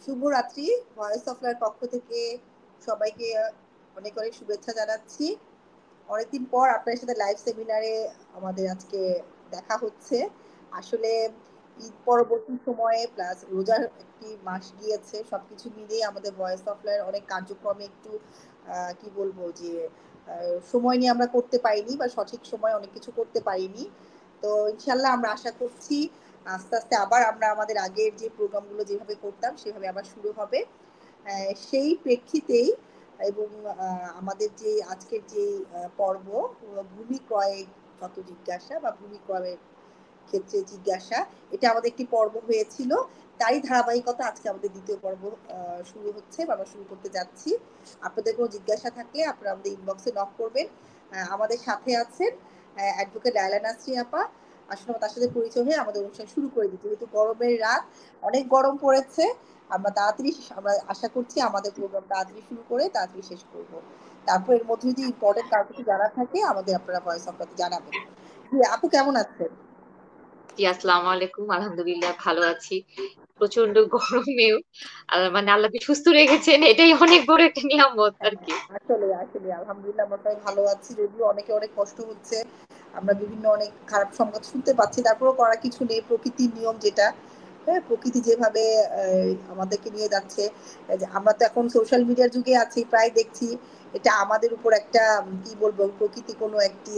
শুভরাত্রি। Voice of লার পক্ষ থেকে সবাইকে অনেক, অনেক শুভেচ্ছা জানাচ্ছি। অনেকদিন পর আপনার সাথে লাইভ সেমিনারে আমাদের আজকে দেখা হচ্ছে। আসলে ঈদ পরবর্তী সময়ে প্লাস রোজার একটি মাস গিয়েছে। সবকিছু মিলিয়ে আমাদের ভয়েস অফ লার অনেক কার্যক্রমে একটু কি বলবো যে সময় নিয়ে আমরা করতে পারিনি বা সঠিক সময়ে অনেক কিছু করতে পারিনি। তো ইনশাল্লাহ আমরা আশা করছি আস্তে, আস্তে আবার আমরা আমাদের আগের যে প্রোগ্রামগুলো যেভাবে করতাম সেভাবে আবার শুরু হবে। সেই প্রেক্ষিতেই এবং আমাদের যে আজকের যে পর্ব ভূমি ক্রয়ে কত জিজ্ঞাসা বা ভূমি ক্রয়ের ক্ষেত্রে জিজ্ঞাসা, এটা আমাদের একটি পর্ব হয়েছিল। তারই ধারাবাহিকতা আজকে আমাদের দ্বিতীয় পর্ব শুরু হচ্ছে বা আমরা শুরু করতে যাচ্ছি। আপনাদের কোনো জিজ্ঞাসা থাকলে আপনারা আমাদের ইনবক্সে নক করবেন। আমাদের সাথে আছেন অ্যাডভোকেট লায়লা নাসরিন আপা। আসলে তার সাথে পরিচয় হয়ে আমাদের অনুষ্ঠান শুরু করে দিচ্ছি। যেহেতু গরমের রাত, অনেক গরম পড়েছে। আমরা আশা করছি আমাদের প্রোগ্রাম তাড়াতাড়ি শুরু করে তাড়াতাড়ি শেষ করব। তারপর এর মধ্যে যদি ইম্পর্টেন্ট কারো কিছু জানার থাকে আমাদের আপনারা ভয়েস অফ জানাবেন। জি, আপু কেমন আছেন? জি, আসসালামু আলাইকুম। আলহামদুলিল্লাহ ভালো আছি। প্রচন্ড গরমেও মানে আল্লাহকে সুস্থ রেখেছেন, এটাই অনেক বড় একটা নিয়ামত হ্যাঁ, আর কি। আসলে আসলে আলহামদুলিল্লাহ আমরা সবাই ভালো আছি, যদিও অনেকে অনেক কষ্ট হচ্ছে। আমরা বিভিন্ন অনেক খারাপ সংবাদ শুনতে পাচ্ছি, তারপরেও করার কিছু নেই, প্রকৃতির নিয়ম যেটা। হ্যাঁ, প্রকৃতি যেভাবে আমাদেরকে নিয়ে যাচ্ছে, যে আমরা তো এখন সোশ্যাল মিডিয়ার যুগে আছি, প্রায় দেখছি এটা আমাদের উপর একটা কি বলবো, প্রকৃতি কোনো একটি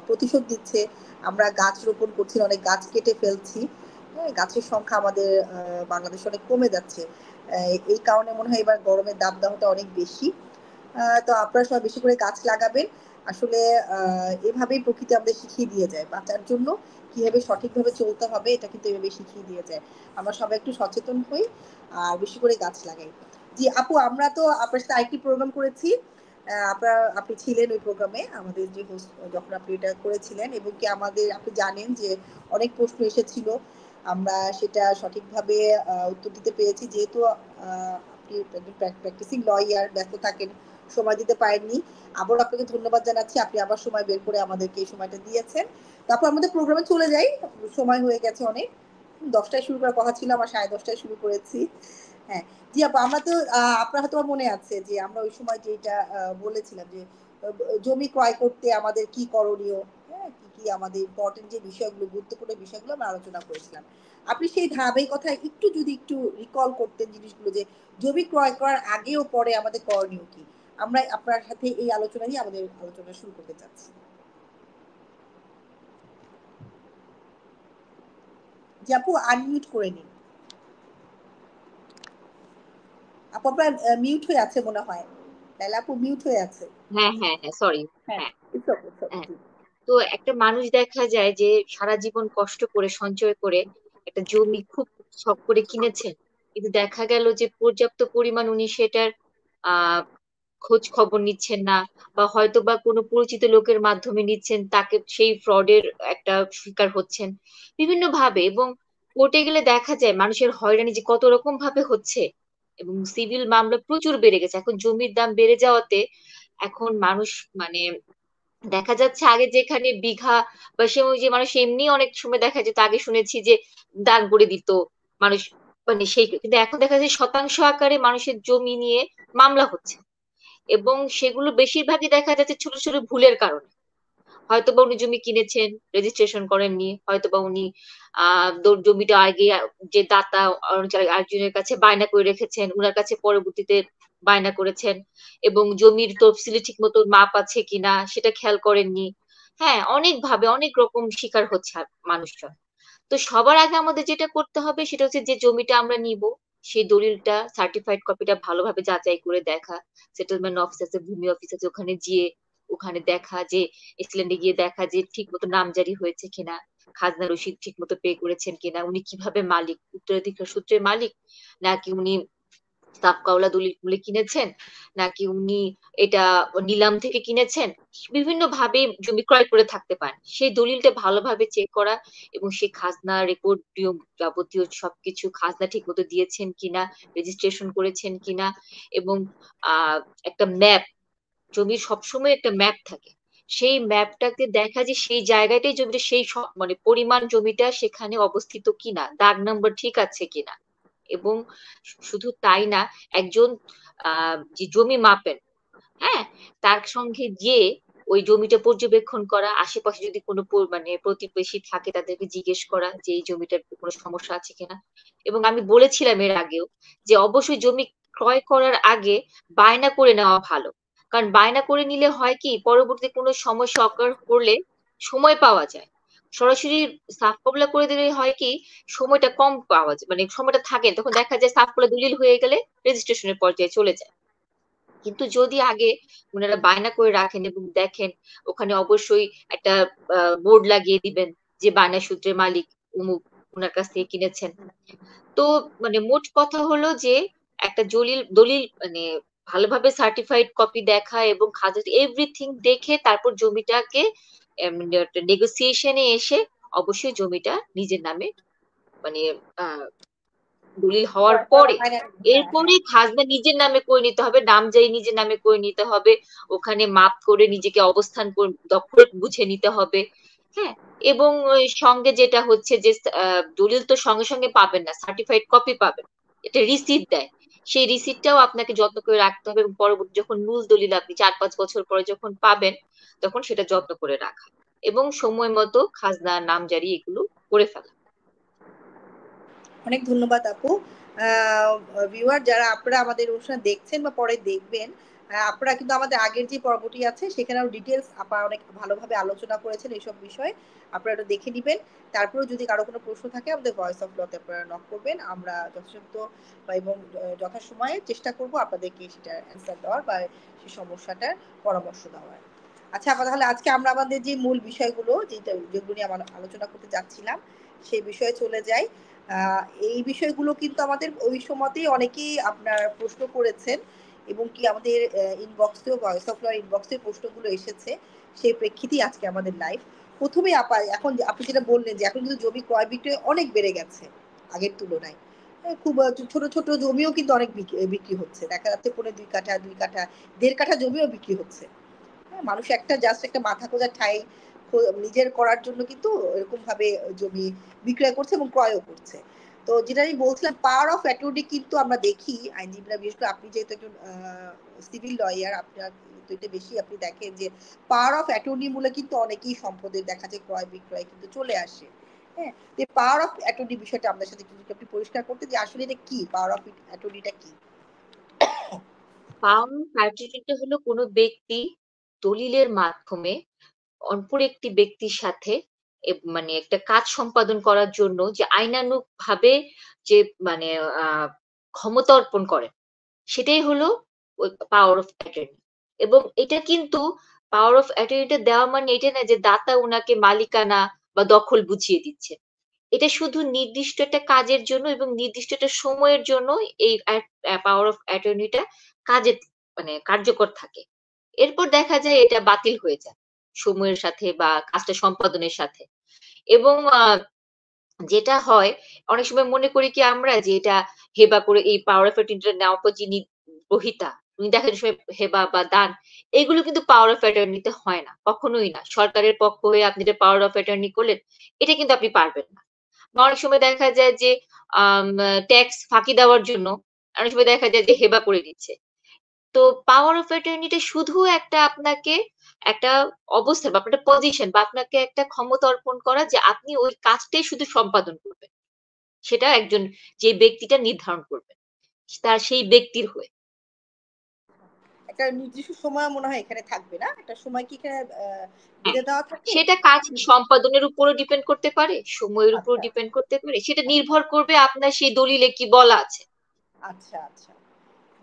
প্রতিশোধ দিচ্ছে। আমরা গাছ রোপণ করছি, অনেক গাছ কেটে ফেলছি। হ্যাঁ, গাছের সংখ্যা আমাদের বাংলাদেশে অনেক কমে যাচ্ছে। এই কারণে মনে হয় এবার গরমের দাবদাহটা অনেক বেশি। তো আপনারা সবাই বেশি করে গাছ লাগাবেন। আসলে এভাবেই প্রকৃতি আমাদের শিখিয়ে দিয়ে যায় বাঁচার জন্য কিভাবে সঠিকভাবে চলতে হবে, এটা কিন্তু এভাবে শিখিয়ে দিয়ে যায়। আমরা সবাই একটু সচেতন হই আর বেশি করে গাছ লাগাই। জি আপু, আমরা তো আপনার সাথে আরেকটি প্রোগ্রাম করেছি। আপনি ছিলেন ওই প্রোগ্রামে, আমাদের যে হোস্ট যখন আপনি এটা করেছিলেন, এবং কি আমাদের আপনি জানেন যে অনেক প্রশ্ন এসেছিল। আমরা সেটা সঠিকভাবে উত্তর দিতে পেরেছি, যেহেতু আপনি একজন প্র্যাকটিসিং লয়ার, ব্যস্ত থাকেন, সময় দিতে পারেননি। আবার আপনাকে ধন্যবাদ জানাচ্ছি, আপনি আবার সময় বের করে আমাদেরকে এই সময়টা দিয়েছেন। তারপর আমাদের প্রোগ্রামে চলে যাই। সময় হয়ে গেছে অনেক, 10টায় শুরু করার কথা ছিল, আমরা 10:30টায় শুরু করেছি। হ্যাঁ, জি আপু, আমরা তো আপনার হয়তো মনে আছে যে আমরা ওই সময় যেটা বলেছিলাম যে জমি ক্রয় করতে আমাদের কি করণীয়, হ্যাঁ, কি কি আমাদের ইম্পর্টেন্ট যে বিষয়গুলো, গুরুত্বপূর্ণ বিষয়গুলো আমরা আলোচনা করেছিলাম। আপনি সেই ধারাবাহিকতায় একটু যদি একটু রিকল করতেন জিনিসগুলো, যে জমি ক্রয় করার আগে ও পরে আমাদের করণীয় কি, আমরা আপনার সাথে এই আলোচনা নিয়ে আমাদের আলোচনা শুরু করতে চাচ্ছি। যে আপু আনমিউট করে নিন। আপু আপনার মিউট হয়ে আছে মনে হয়। তাহলে আপু মিউট হয়ে আছে। হ্যাঁ, হ্যাঁ, হ্যাঁ, সরি। হ্যাঁ, হ্যাঁ, ইটস ওকে, ইটস ওকে, হ্যাঁ। জি। তো একটা মানুষ দেখা যায় যে সারা জীবন কষ্ট করে সঞ্চয় করে একটা জমি খুব শখ করে কিনেছেন, কিন্তু দেখা গেল যে পর্যাপ্ত পরিমাণ উনি সেটার আহ খোঁজ খবর নিচ্ছেন না, বা হয়তো বা কোনো পরিচিত লোকের মাধ্যমে নিচ্ছেন, তাকে সেই ফ্রডের একটা শিকার হচ্ছেন বিভিন্ন ভাবে। এবং কোর্টে গেলে দেখা যায় মানুষের হয়রানি যে কত রকম ভাবে হচ্ছে, এবং সিভিল মামলা প্রচুর বেড়ে গেছে এখন জমির দাম বেড়ে যাওয়াতে। এখন মানুষ মানে দেখা যাচ্ছে আগে যেখানে বিঘা বা সে অনুযায়ী মানুষ এমনি অনেক সময় দেখা যেত, আগে শুনেছি যে দান করে দিত মানুষ, মানে সেই, কিন্তু এখন দেখা যায় শতাংশ আকারে মানুষের জমি নিয়ে মামলা হচ্ছে, এবং সেগুলো বেশিরভাগই দেখা যাচ্ছে ছোট ছোট ভুলের কারণে। হয়তোবা উনি জমি কিনেছেন, রেজিস্ট্রেশন করেননি, হয়তোবা উনি জমিটা আগে যে দাতা আরেকজনের কাছে বায়না করে রেখেছেন, উনার কাছে পরবর্তীতে বায়না করেছেন, এবং জমির তফসিলি ঠিক মতো মাপ আছে কিনা সেটা খেয়াল করেননি। হ্যাঁ, অনেক ভাবে অনেক রকম শিকার হচ্ছে মানুষজন। তো সবার আগে আমাদের যেটা করতে হবে সেটা হচ্ছে যে জমিটা আমরা নিব, সেই দলিলটা, সার্টিফাইড কপিটা ভালোভাবে যাচাই করে দেখা। সেটেলমেন্ট অফিস আছে, ভূমি অফিস আছে, ওখানে গিয়ে ওখানে দেখা যে এক্সিলেন্টে গিয়ে দেখা যে ঠিক মতো নামজারি হয়েছে কিনা, খাজনা রসিদ ঠিক মতো পে করেছেন কিনা, উনি কিভাবে মালিক, উত্তরাধিকার সূত্রে মালিক, নাকি উনি সাবকাওলা দলিল খুলে কিনেছেন, নাকি উনি এটা নিলাম থেকে কিনেছেন। বিভিন্ন ভাবে জমি ক্রয় করে থাকতে পারেন, সেই দলিলটা ভালোভাবে চেক করা, এবং সেই খাজনা রেকর্ড যাবতীয় সবকিছু খাজনা ঠিক মতো দিয়েছেন কিনা, রেজিস্ট্রেশন করেছেন কিনা, এবং আহ একটা ম্যাপ, জমির সবসময় একটা ম্যাপ থাকে, সেই ম্যাপটাকে দেখা যে সেই জায়গাটাই জমিটা সেই মানে পরিমাণ জমিটা সেখানে অবস্থিত কিনা, দাগ নাম্বার ঠিক আছে কিনা, এবং শুধু তাই না, একজন যে জমি মাপেন, হ্যাঁ, তার সঙ্গে গিয়ে ওই জমিটা পর্যবেক্ষণ করা, আশেপাশে যদি কোনো মানে প্রতিবেশী থাকে তাদেরকে জিজ্ঞেস করা যে এই জমিটার কোনো সমস্যা আছে কিনা। এবং আমি বলেছিলাম এর আগেও যে অবশ্যই জমি ক্রয় করার আগে বায়না করে নেওয়া ভালো। কারণ বায়না করে নিলে হয় কি, পরবর্তী কোনো সমস্যা অকার করলে সময় পাওয়া যায়। সরাসরি সাফ কবলা করে দিলে হয় কি, সময়টা কম পাওয়া যায়, মানে সময়টা থাকে, তখন দেখা যায় সাফ কবলা দলিল হয়ে গেলে রেজিস্ট্রেশনের পর্যায়ে চলে যায়। কিন্তু যদি আগে ওনারা বায়না করে রাখেন এবং দেখেন, ওখানে অবশ্যই একটা বোর্ড লাগিয়ে দিবেন যে বায়না সূত্রের মালিক উমুক, ওনার কাছ থেকে কিনেছেন। তো মানে মোট কথা হলো যে একটা দলিল মানে ভালোভাবে সার্টিফাইড কপি দেখা এবং খাজা এভরিথিং দেখে তারপর জমিটাকে নেগোসিয়েশনে এসে অবশ্যই জমিটা নিজের নামে, মানে দলিল হওয়ার ক্রয় করা পরে ফাইনাল। হ্যাঁ, এরপরে হ্যাঁ। খাজনা নিজের নামে করে নিতে হবে, নামজারি নিজের নামে করে নিতে হবে, ওখানে মাপ করে নিজেকে অবস্থান দখল বুঝে নিতে হবে। হ্যাঁ, এবং ওই সঙ্গে যেটা হচ্ছে যে দলিল তো সঙ্গে সঙ্গে পাবেন না, সার্টিফাইড কপি পাবেন, এটা রিসিট দেয়। সেই রিসিটটাও আপনাকে যত্ন করে রাখতে হবে এবং পরবর্তী যখন মূল দলিল আপনি 4-5 বছর পরে যখন পাবেন, তখন সেটা যত্ন করে রাখা এবং সময় মতো খাজনা নামজারি এগুলো করে ফেলা। অনেক ধন্যবাদ আপু। ভিউয়ার যারা আপনারা আমাদের অনুষ্ঠান দেখছেন বা পরে দেখবেন, আপনারা কিন্তু আমাদের আগের যে পর্বটি আছে সেখানেও ডিটেলস আপা অনেক ভালোভাবে আলোচনা করেছেন এইসব বিষয়ে। আপনারা একটু দেখে নিবেন। তারপরেও যদি কারো কোনো প্রশ্ন থাকে আমাদের ভয়েস অফ লতে আপনারা নক করবেন। আমরা যথাসাধ্য এবং যথাসময়ে চেষ্টা করব আপনাদেরকে সেটার অ্যান্সার দেওয়ার বা সেই সমস্যাটার পরামর্শ দেওয়ার। আচ্ছা আপা, তাহলে আজকে আমরা আমাদের যে মূল বিষয়গুলো যেগুলো নিয়ে আমরা আলোচনা করতে যাচ্ছিলাম সেই বিষয়ে চলে যাই। এই বিষয়গুলো কিন্তু আমাদের ওই সময়তেই অনেকেই আপনার প্রশ্ন করেছেন এবং কি আমাদের ইনবক্সেও ভয়েস অফ লর ইনবক্সে প্রশ্নগুলো এসেছে, সেই প্রেক্ষিতেই আজকে আমাদের লাইভ। প্রথমেই আপা, এখন আপনি যেটা বললেন যে এখন কিন্তু জমি ক্রয় বিক্রয় অনেক বেড়ে গেছে আগের তুলনায়। খুব ছোট ছোট জমিও কিন্তু অনেক বিক্রি হচ্ছে, দেখা যাচ্ছে 2.5 কাঠা 2 কাঠা 1.5 কাঠা জমিও বিক্রি হচ্ছে। হ্যাঁ, মানুষ একটা জাস্ট একটা মাথা গোঁজার ঠাঁই নিজের করার জন্য কিন্তু এরকম ভাবে জমি বিক্রয় করছে এবং ক্রয়ও করছে। তো যেটা আমি বলছিলাম, পাওয়ার অফ অ্যাটর্নি কিন্তু আমরা দেখি আইনজীবীরা, বিশেষ করে আপনি যেহেতু একজন সিভিল লয়ার, আপনার তো এটা বেশি আপনি দেখেন যে পাওয়ার অফ অ্যাটর্নি মূলে কিন্তু অনেকেই সম্পদের দেখা যায় ক্রয় বিক্রয় কিন্তু চলে আসে। হ্যাঁ, যে পাওয়ার অফ অ্যাটর্নি বিষয়টা আপনার সাথে কিছু আপনি পরিষ্কার করতে, যে আসলে এটা কি, পাওয়ার অফ অ্যাটর্নিটা কি? পাওয়ার অফ অ্যাটর্নিটা হলো কোনো ব্যক্তি দলিলের মাধ্যমে অপর একটি ব্যক্তির সাথে মানে একটা কাজ সম্পাদন করার জন্য যে আইনানুগ ভাবে যে মানে ক্ষমতা অর্পণ করেন, সেটাই হলো ওই পাওয়ার অফ অ্যাটর্নি। এবং এটা কিন্তু পাওয়ার অফ অ্যাটর্নিটা দেওয়া মানে এটা না যে দাতা উনাকে মালিকানা বা দখল বুঝিয়ে দিচ্ছে। এটা শুধু নির্দিষ্ট একটা কাজের জন্য এবং নির্দিষ্ট একটা সময়ের জন্য এই পাওয়ার অফ অ্যাটর্নিটা কাজে মানে কার্যকর থাকে। এরপর দেখা যায় এটা বাতিল হয়ে যায় সময়ের সাথে বা কাজটা সম্পাদনের সাথে। এবং যেটা হয়, অনেক সময় মনে করি কি আমরা যে এটা হেবা করে এই পাওয়ার অফ অ্যাটর্নিটা নেওয়ার পর যিনি গ্রহীতা, উনি দেখা যায় সময় হেবা বা দান, এগুলো কিন্তু পাওয়ার অফ অ্যাটর্নিতে হয় না, কখনোই না। সরকারের পক্ষ হয়ে আপনি এটা পাওয়ার অফ অ্যাটর্নি করলেন, এটা কিন্তু আপনি পারবেন না। বা অনেক সময় দেখা যায় যে ট্যাক্স ফাঁকি দেওয়ার জন্য অনেক সময় দেখা যায় যে হেবা করে দিচ্ছে। তো পাওয়ার অফ অ্যাটর্নিটা শুধু একটা আপনাকে একটা অবস্থান বা আপনার একটা পজিশন বা আপনাকে একটা ক্ষমতা অর্পণ করা যে আপনি ওই কাজটাই শুধু সম্পাদন করবেন। সেটা একজন যে ব্যক্তিটা নির্ধারণ করবেন, তার সেই ব্যক্তির হয়ে। একটা নির্দিষ্ট সময় মনে হয় এখানে থাকবে না? একটা সময় কি এখানে বেঁধে দেওয়া থাকে? সেটা কাজ সম্পাদনের উপরও ডিপেন্ড করতে পারে, সময়ের উপরও আচ্ছা, ডিপেন্ড করতে পারে, সেটা নির্ভর করবে আপনার সেই দলিলে কি বলা আছে। আচ্ছা, আচ্ছা।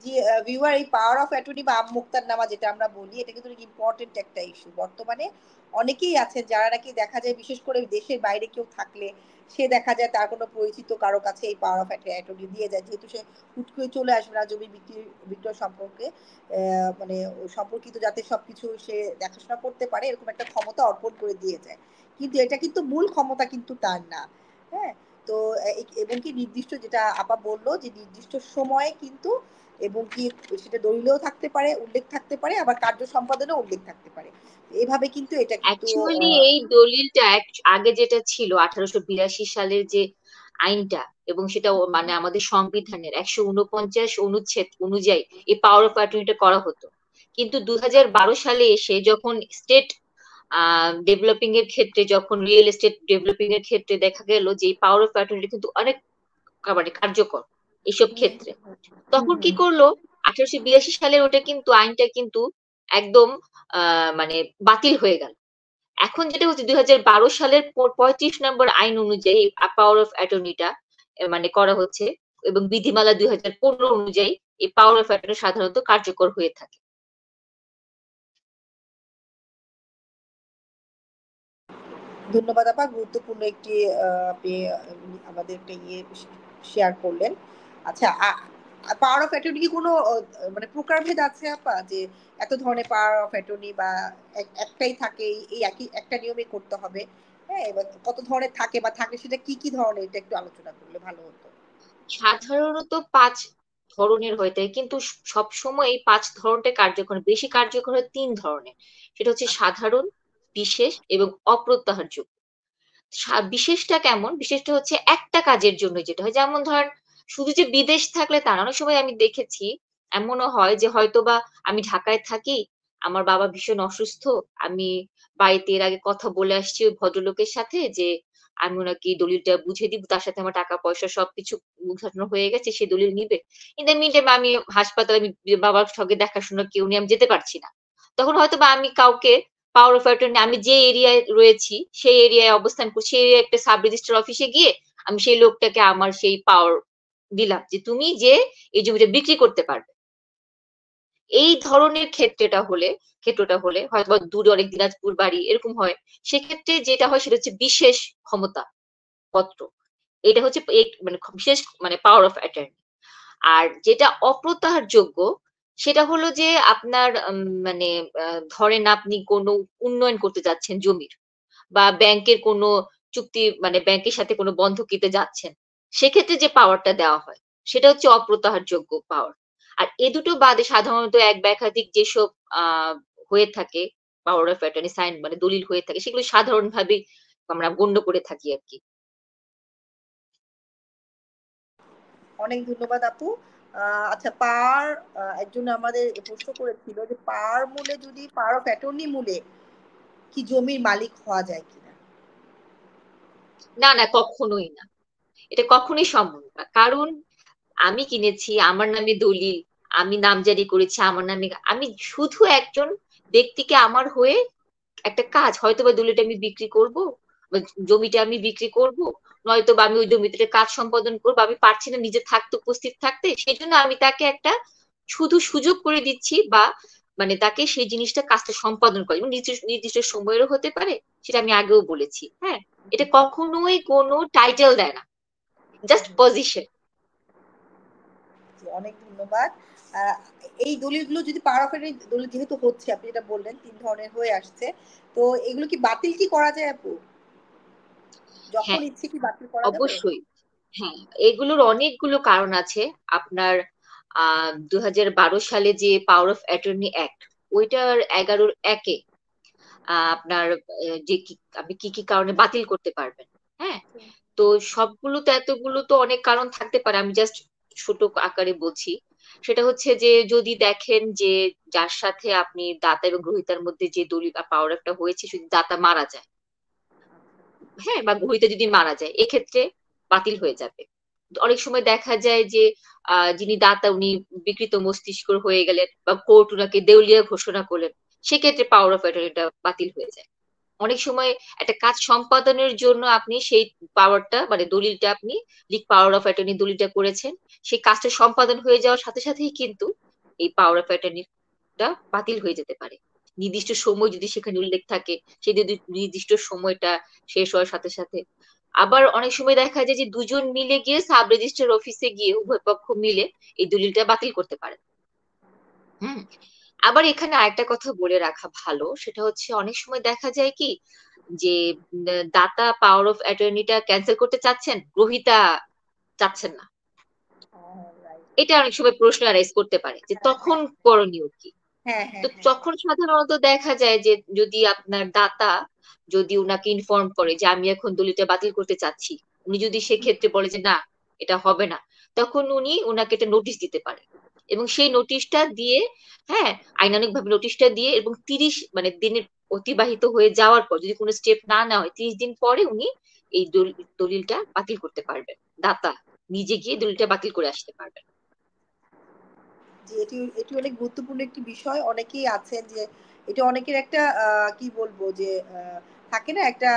জি, ভিউয়ার, এই পাওয়ার অফ অ্যাটর্নি বা আমোক্তারনামা যেটা আমরা বলি, এটা কিন্তু ইম্পর্টেন্ট একটা ইস্যু। বর্তমানে অনেকেই আছেন যারা নাকি দেখা যায় বিশেষ করে দেশের বাইরে কেউ থাকলে সে দেখা যায় তার কোনো পরিচিত কারো কাছে এই পাওয়ার অফ অ্যাটর্নি দিয়ে যায়, যেহেতু সে হুট করে চলে আসবে না জমি বিক্রয় সম্পর্কে মানে সম্পর্কিত, যাতে সবকিছু সে দেখাশোনা করতে পারে এরকম একটা ক্ষমতা অর্পণ করে দিয়ে যায়। কিন্তু এটা কিন্তু মূল ক্ষমতা কিন্তু তার না। হ্যাঁ, তো এবং কি নির্দিষ্ট, যেটা আপা বললো যে নির্দিষ্ট সময়ে কিন্তু, এবং কি সেটা দলিলেও থাকতে পারে, উল্লেখ থাকতে পারে, আবার কার্য সম্পাদনেও উল্লেখ থাকতে পারে। এভাবে কিন্তু এটা কিন্তু অ্যাকচুয়ালি এই দলিলটা আগে যেটা ছিল 1882 সালের যে আইনটা, এবং সেটা মানে আমাদের সংবিধানের 149 অনুচ্ছেদ অনুযায়ী এই পাওয়ার অফ অ্যাটর্নিটা করা হতো। কিন্তু 2012 সালে এসে যখন স্টেট ডেভেলপিং এর ক্ষেত্রে, যখন রিয়েল এস্টেট ডেভেলপিং এর ক্ষেত্রে দেখা গেল যে এই পাওয়ার অফ অ্যাটর্নি কিন্তু অনেক মানে কার্যকর এইসব হুম, ক্ষেত্রে, হুম, তখন কি হুম, করলো 1882 সালের ওটা কিন্তু আইনটা কিন্তু একদম মানে বাতিল হয়ে গেল। এখন যেটা হচ্ছে 2012 সালের 35 নম্বর আইন অনুযায়ী পাওয়ার অফ অ্যাটর্নিটা মানে করা হচ্ছে, এবং বিধিমালা 2015 অনুযায়ী এই পাওয়ার অফ অ্যাটর্নি সাধারণত কার্যকর হয়ে থাকে। ধন্যবাদ আপা, গুরুত্বপূর্ণ একটি আপনি আমাদের একটা ইয়ে শেয়ার করলেন। আচ্ছা, পাওয়ার অফ অ্যাটর্নি কি কোনো মানে প্রকারভেদ আছে আপা, যে এত ধরনের পাওয়ার অফ অ্যাটর্নি, বা একটাই থাকে, এই একই একটা নিয়মে করতে হবে? হ্যাঁ, এবার কত ধরনের থাকে বা থাকে সেটা কি কি ধরনের, এটা একটু আলোচনা করলে ভালো হতো। সাধারণত 5 ধরনের হয়ে থাকে, কিন্তু সব সময় এই 5 ধরনটা কার্যকর, বেশি কার্যকর হয় 3 ধরনের। সেটা হচ্ছে আচ্ছা। সাধারণ, বিশেষ এবং অপ্রত্যাহারযোগ্য। বিশেষটা কেমন? বিশেষটা হচ্ছে একটা কাজের জন্য যেটা হয়, যেমন ধরেন শুধু যে বিদেশ থাকলে তা না। অনেক সময় আমি দেখেছি এমনও হয় যে হয়তোবা আমি ঢাকায় থাকি, আমার বাবা ভীষণ অসুস্থ, আমি বাড়িতে এর আগে কথা বলে আসছি ওই ভদ্রলোকের সাথে যে আমি ওনাকে এই দলিলটা বুঝিয়ে দিব, তার সাথে আমার টাকা পয়সা সবকিছু বুঝানো হয়ে গেছে, সে দলিল নিবে। ইন দ্য মিন টাইম আমি হাসপাতালে, আমি বাবার সঙ্গে দেখাশোনা কেউ নেই, আমি যেতে পারছি না। তখন হয়তোবা আমি কাউকে পাওয়ার অফ অ্যাটর্নি, আমি যে এরিয়ায় রয়েছি সেই এরিয়ায় অবস্থান করছি, সেই এরিয়ায় একটা সাব রেজিস্ট্রার অফিসে গিয়ে আমি সেই লোকটাকে আমার সেই পাওয়ার দিলাম যে তুমি যে এই জমিটা বিক্রি করতে পারবে। এই ধরনের ক্ষেত্রটা হলে হয়তোবা দূরে অনেক দিনাজপুর বাড়ি এরকম হয়, সেক্ষেত্রে যেটা হয় সেটা হচ্ছে বিশেষ ক্ষমতা পত্র। এটা হচ্ছে মানে বিশেষ মানে পাওয়ার অফ অ্যাটর্নি। আর যেটা অপ্রত্যাহারযোগ্য সেটা হলো যে আপনার মানে ধরেন আপনি কোনো উন্নয়ন করতে যাচ্ছেন জমির, বা ব্যাংকের কোনো চুক্তি, মানে ব্যাংকের সাথে কোনো বন্ধকিতে যাচ্ছেন। সেক্ষেত্রে যে পাওয়ারটা দেওয়া হয় সেটা হচ্ছে অপ্রত্যাহারযোগ্য পাওয়ার। আর এ দুটো বাদে সাধারণত এক বা একাধিক যেসব আ হয়ে থাকে পাওয়ার অফ অ্যাটর্নি সাইন মানে দলিল হয়ে থাকে, সেগুলো সাধারণভাবেই আমরা গণ্য করে থাকি আরকি। অনেক ধন্যবাদ আপু। আচ্ছা, পার একজন আমাদের প্রশ্ন করেছিল যে পার মূলে, যদি পাওয়ার অফ অ্যাটর্নি মূলে কি জমির মালিক হওয়া যায় কিনা? না, না, কখনোই না। এটা কখনোই সম্ভব না। কারণ আমি কিনেছি, আমার নামে দলিল, আমি নামজারি করেছি আমার নামে। আমি শুধু একজন ব্যক্তিকে আমার হয়ে একটা কাজ, হয়তোবা দলিলটা আমি বিক্রি করব, বা জমিটা আমি বিক্রি করব, নয়তোবা আমি ওই জমিতে কাজ সম্পাদন করবো। আমি পারছি না নিজে থাকতে, উপস্থিত থাকতে, সেজন্য আমি তাকে একটা শুধু সুযোগ করে দিচ্ছি, বা মানে তাকে সেই জিনিসটা কাজটা সম্পাদন করে, এবং নির্দিষ্ট নির্দিষ্ট সময়েরও হতে পারে। সেটা আমি আগেও বলেছি। হ্যাঁ, এটা কখনোই কোনো টাইটেল দেয় না, জাস্ট পজিশন। জি, অনেক ধন্যবাদ। আহ, এই দলিলগুলো যদি পাওয়ার অফ অ্যাটর্নি দলিল যেহেতু হচ্ছে, আপনি যেটা বললেন 3 ধরনের হয়ে আসছে, তো এগুলো কি বাতিল কি করা যায় আপু? যখন হ্যাঁ, ইচ্ছে কি বাতিল করা যাবে? অবশ্যই। হ্যাঁ, এগুলোর অনেকগুলো কারণ আছে। আপনার 2012 সালে যে পাওয়ার অফ অ্যাটর্নি অ্যাক্ট, ওইটার 11-1-এ আপনার যে আপনি কি কি কারণে বাতিল করতে পারবেন। হ্যাঁ, তো সবগুলো তো, এতগুলো তো অনেক কারণ থাকতে পারে, আমি জাস্ট ছোট আকারে বলছি। সেটা হচ্ছে যে যদি দেখেন যে যার সাথে আপনি দাতা এবং গ্রহীতার মধ্যে যে দলিল বা পাওয়ার একটা হয়েছে, যদি দাতা মারা যায়, হ্যাঁ, বা গ্রহীতা যদি মারা যায়, এক্ষেত্রে বাতিল হয়ে যাবে। অনেক সময় দেখা যায় যে যিনি দাতা উনি বিকৃত মস্তিষ্ক হয়ে গেলেন, বা কোর্ট উনাকে দেউলিয়া ঘোষণা করলেন, সেক্ষেত্রে পাওয়ার অফ অ্যাটর্নিটা বাতিল হয়ে যায়। অনেক সময় একটা কাজ সম্পাদনের জন্য আপনি সেই পাওয়ারটা মানে দলিলটা আপনি পাওয়ার অফ অ্যাটর্নি দলিলটা করেছেন, সেই কাজটা সম্পাদন হয়ে যাওয়ার সাথে সাথেই কিন্তু এই পাওয়ার অফ অ্যাটর্নিটা বাতিল হয়ে যেতে পারে। নির্দিষ্ট সময় যদি সেখানে উল্লেখ থাকে, সেই নির্দিষ্ট সময়টা শেষ হওয়ার সাথে সাথে। আবার অনেক সময় দেখা যায় যে দুজন মিলে গিয়ে সাব রেজিস্ট্রার অফিসে গিয়ে উভয় পক্ষ মিলে এই দলিলটা বাতিল করতে পারে। হুম। আবার এখানে আরেকটা কথা বলে রাখা ভালো, সেটা হচ্ছে অনেক সময় দেখা যায় কি যে দাতা পাওয়ার অফ অ্যাটর্নিটা ক্যান্সেল করতে চাচ্ছেন, গ্রহীতা চাচ্ছেন না। রাইট। এটা অনেক সময় প্রশ্ন অ্যারাইজ করতে পারে যে হ্যাঁ, তখন হ্যাঁ, করণীয় কি। হ্যাঁ, তো হ্যাঁ, হ্যাঁ, তখন সাধারণত দেখা যায় যে যদি আপনার দাতা যদি উনাকে ইনফর্ম করে যে আমি এখন দলিলটা বাতিল করতে চাচ্ছি, উনি যদি সেক্ষেত্রে বলে যে না এটা হবে না, তখন উনি ওনাকে একটা নোটিশ দিতে পারেন, এবং সেই নোটিশটা দিয়ে, হ্যাঁ, আইনানুগ ভাবে নোটিশটা দিয়ে, এবং 30 মানে দিনের অতিবাহিত হয়ে যাওয়ার পর যদি কোনো স্টেপ না নেওয়া হয়, 30 দিন পরে উনি এই দলিলটা বাতিল করতে পারবেন। দাতা নিজে গিয়ে দলিলটা বাতিল করে আসতে পারবেন। যে এটি এটি অনেক গুরুত্বপূর্ণ একটি বিষয়। অনেকেই আছেন যে এটা অনেকের একটা কি বলবো যে থাকে না একটা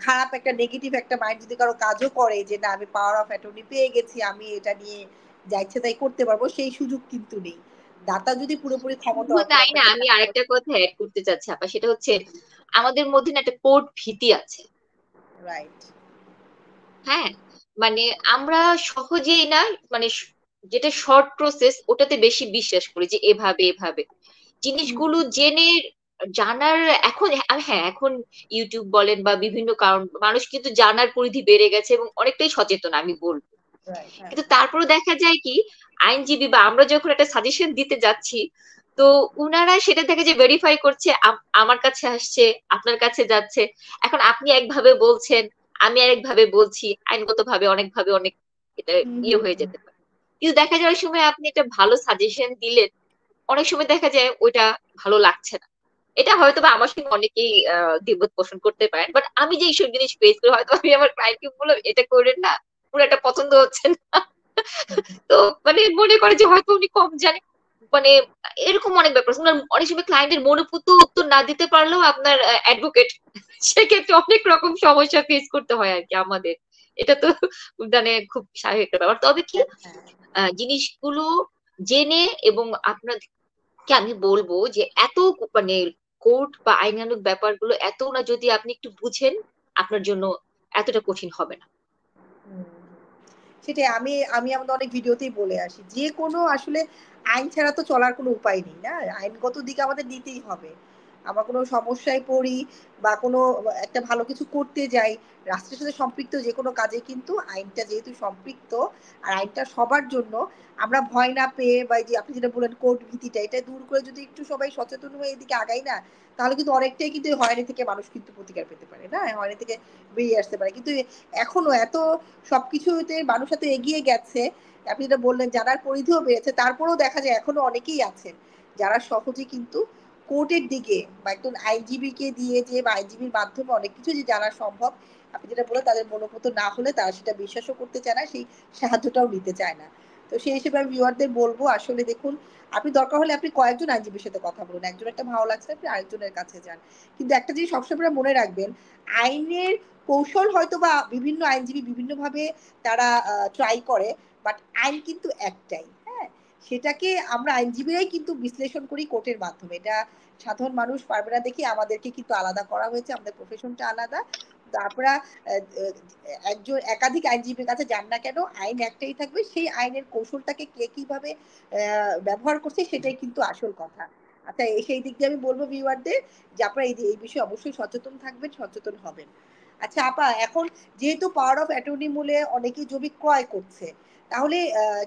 খারাপ একটা নেগেটিভ একটা মাইন্ড যদি কারো কাজও করে যে না আমি পাওয়ার অফ অ্যাটর্নি পেয়ে গেছি, আমি এটা নিয়ে যা ইচ্ছে তাই করতে পারবো, সেই সুযোগ কিন্তু নেই। দাতা যদি পুরোপুরি ক্ষমতা শুধু অর্পণ তাই না, আপনাকে আমি না করে। আরেকটা কথা অ্যাড করতে চাচ্ছি আপা, সেটা হচ্ছে আমাদের মধ্যে না একটা কোড ভীতি আছে। রাইট। হ্যাঁ, মানে আমরা সহজেই না, মানে যেটা শর্ট প্রসেস ওটাতে বেশি বিশ্বাস করি যে এভাবে এভাবে জিনিসগুলো জেনে জানার। এখন হ্যাঁ, এখন ইউটিউব বলেন বা বিভিন্ন কারণ, মানুষ কিন্তু জানার পরিধি বেড়ে গেছে এবং অনেকটাই সচেতন আমি বলবো। রাইট। হ্যাঁ। কিন্তু তারপরে দেখা যায় কি, আইনজীবী বা আমরা যখন একটা সাজেশন দিতে যাচ্ছি, তো উনারা সেটা থেকে যে ভেরিফাই করছে, আমার কাছে আসছে, আপনার কাছে যাচ্ছে। এখন আপনি একভাবে বলছেন, আমি আরেকভাবে বলছি, আইনগত ভাবে অনেক ভাবে অনেক এটা হুম, ইয়ে হুম, হয়ে হুম। যেতে পারে। কিন্তু দেখা যাওয়ার সময় আপনি একটা ভালো সাজেশন দিলেন, অনেক সময় দেখা যায় ওইটা ভালো লাগছে না। এটা হয়তো বা আমার সঙ্গে অনেকেই দ্বিমত পোষণ করতে পারেন, বাট আমি যে এইসব জিনিস ফেস করি, হয়তো আমি আমার ক্লায়েন্টকে বললাম এটা করেন না, পুরো একটা পছন্দ হচ্ছে না। তো মানে মনে করে যে হয়তো উনি কম জানে, মানে এরকম অনেক ব্যাপার আছে। উনার অনেক সময় ক্লায়েন্টের মনোপুত উত্তর না দিতে পারলেও আপনার অ্যাডভোকেট, সেক্ষেত্রে অনেক রকম সমস্যা ফেস করতে হয় আর কি আমাদের। এটা তো মানে খুব স্বাভাবিক একটা ব্যাপার। তবে কি হ্যাঁ, হ্যাঁ। জিনিসগুলো জেনে, এবং আপনাকে আমি বলবো যে এত মানে কোর্ট বা আইনানুগ ব্যাপারগুলো এত না, যদি আপনি একটু বুঝেন, আপনার জন্য এতটা কঠিন হবে না। হুম, সেটাই আমি আমি আমাদের অনেক ভিডিওতেই বলে আসি। যে কোনো আসলে আইন ছাড়া তো চলার কোনো উপায় নেই, না? আইনগত দিক আমাদের নিতেই হবে। আমরা কোনো সমস্যায় পড়ি বা কোনো একটা ভালো কিছু করতে যাই, রাষ্ট্রের সাথে সম্পৃক্ত যেকোনো কাজে কিন্তু আইনটা যেহেতু সম্পৃক্ত, আর আইনটা সবার জন্য, আমরা ভয় না পেয়ে বা এই যে আপনি যেটা বললেন কোর্ট ভীতিটা, এটা দূর করে যদি একটু সবাই সচেতন হয়ে এদিকে আগাই না, তাহলে কিন্তু অনেকটাই কিন্তু এই হয়রানি থেকে মানুষ কিন্তু প্রতিকার পেতে পারে, না? হয়রানি থেকে বেরিয়ে আসতে পারে। কিন্তু এখনো এত সবকিছুতে মানুষ এত এগিয়ে গেছে। আপনি যেটা বললেন জানার পরিধিও বেড়েছে। তারপরেও দেখা যায় এখনো অনেকেই আছেন যারা সহজে কিন্তু কোর্টের দিকে বা একজন আইনজীবীকে দিয়ে যে বা আইনজীবীর মাধ্যমে অনেক কিছু যে জানা সম্ভব, আপনি যেটা বললেন তাদের মনোপুত না হলে তারা সেটা বিশ্বাসও করতে চায় না, সেই সাহায্যটাও নিতে চায় না। তো সেই হিসেবে আমি ভিউয়ারদের বলব আসলে দেখুন, আপনি দরকার হলে আপনি কয়েকজন আইনজীবীর সাথে কথা বলুন। একজন একটা ভালো লাগছে আপনি আরেকজনের কাছে যান। কিন্তু একটা জিনিস সবসময় মনে রাখবেন, আইনের কৌশল হয়তোবা বিভিন্ন আইনজীবী বিভিন্নভাবে তারা ট্রাই করে। বাট আইন কিন্তু একটাই। হ্যাঁ? সেটাকে আমরা আইনজীবীরাই কিন্তু বিশ্লেষণ করি কোর্টের মাধ্যমে। এটা সাধারণ মানুষ পারবে না দেখে আমাদেরকে কিন্তু আলাদা করা হয়েছে। আমাদের প্রফেশনটা আলাদা। তো আপনারা অ্যা একজন একাধিক আইনজীবীর কাছে যান না কেন, আইন একটাই থাকবে। সেই আইনের কৌশলটাকে কে কিভাবে ব্যবহার করছে সেটাই কিন্তু আসল কথা। আচ্ছা, সেই দিক দিয়ে আমি বলব ভিউয়ারদের যে আপনারা এই বিষয়ে অবশ্যই সচেতন থাকবেন, সচেতন হবেন। আচ্ছা আপা, এখন যেহেতু পাওয়ার অফ অ্যাটর্নি মূলে অনেকেই জমি ক্রয় করছে, তাহলে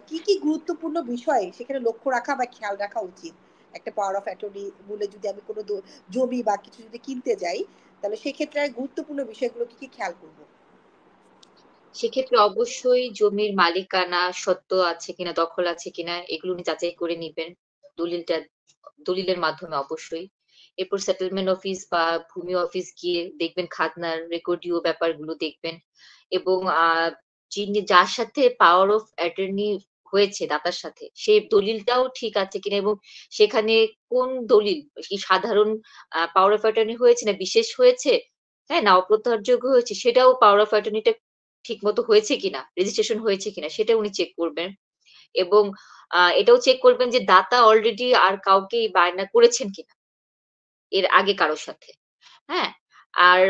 কি গুরুত্বপূর্ণ বিষয় সেখানে লক্ষ্য রাখা বা খেয়াল রাখা উচিত? একটা পাওয়ার অফ অ্যাটর্নি মূলে যদি আমি কোনো জমি বা কিছু যদি কিনতে যাই, তাহলে সেক্ষেত্রে গুরুত্বপূর্ণ বিষয়গুলো কি খেয়াল করব? সেক্ষেত্রে অবশ্যই জমির মালিকানা সত্ত্ব আছে কিনা, দখল আছে কিনা, এগুলো উনি যাচাই করে নিবেন। দলিলটা দলিলের মাধ্যমে অবশ্যই। এরপর সেটেলমেন্ট অফিস বা ভূমি অফিস গিয়ে দেখবেন, খাজনার রেকর্ডীয় ব্যাপারগুলো দেখবেন, এবং যিনি যার সাথে পাওয়ার অফ অ্যাটর্নি হয়েছে দাতার সাথে, সেই দলিলটাও ঠিক আছে কিনা, এবং সেখানে কোন দলিল, কি সাধারণ পাওয়ার অফ অ্যাটর্নি হয়েছে না বিশেষ হয়েছে, হ্যাঁ, না অপ্রত্যাহারযোগ্য হয়েছে, সেটাও পাওয়ার অফ অ্যাটর্নিটা ঠিকমতো হয়েছে কিনা, রেজিস্ট্রেশন হয়েছে কিনা সেটা উনি চেক করবেন। এবং এটাও চেক করবেন যে দাতা অলরেডি আর কাউকে এই বায়না করেছেন কিনা এর আগে কারো সাথে। হ্যাঁ? আর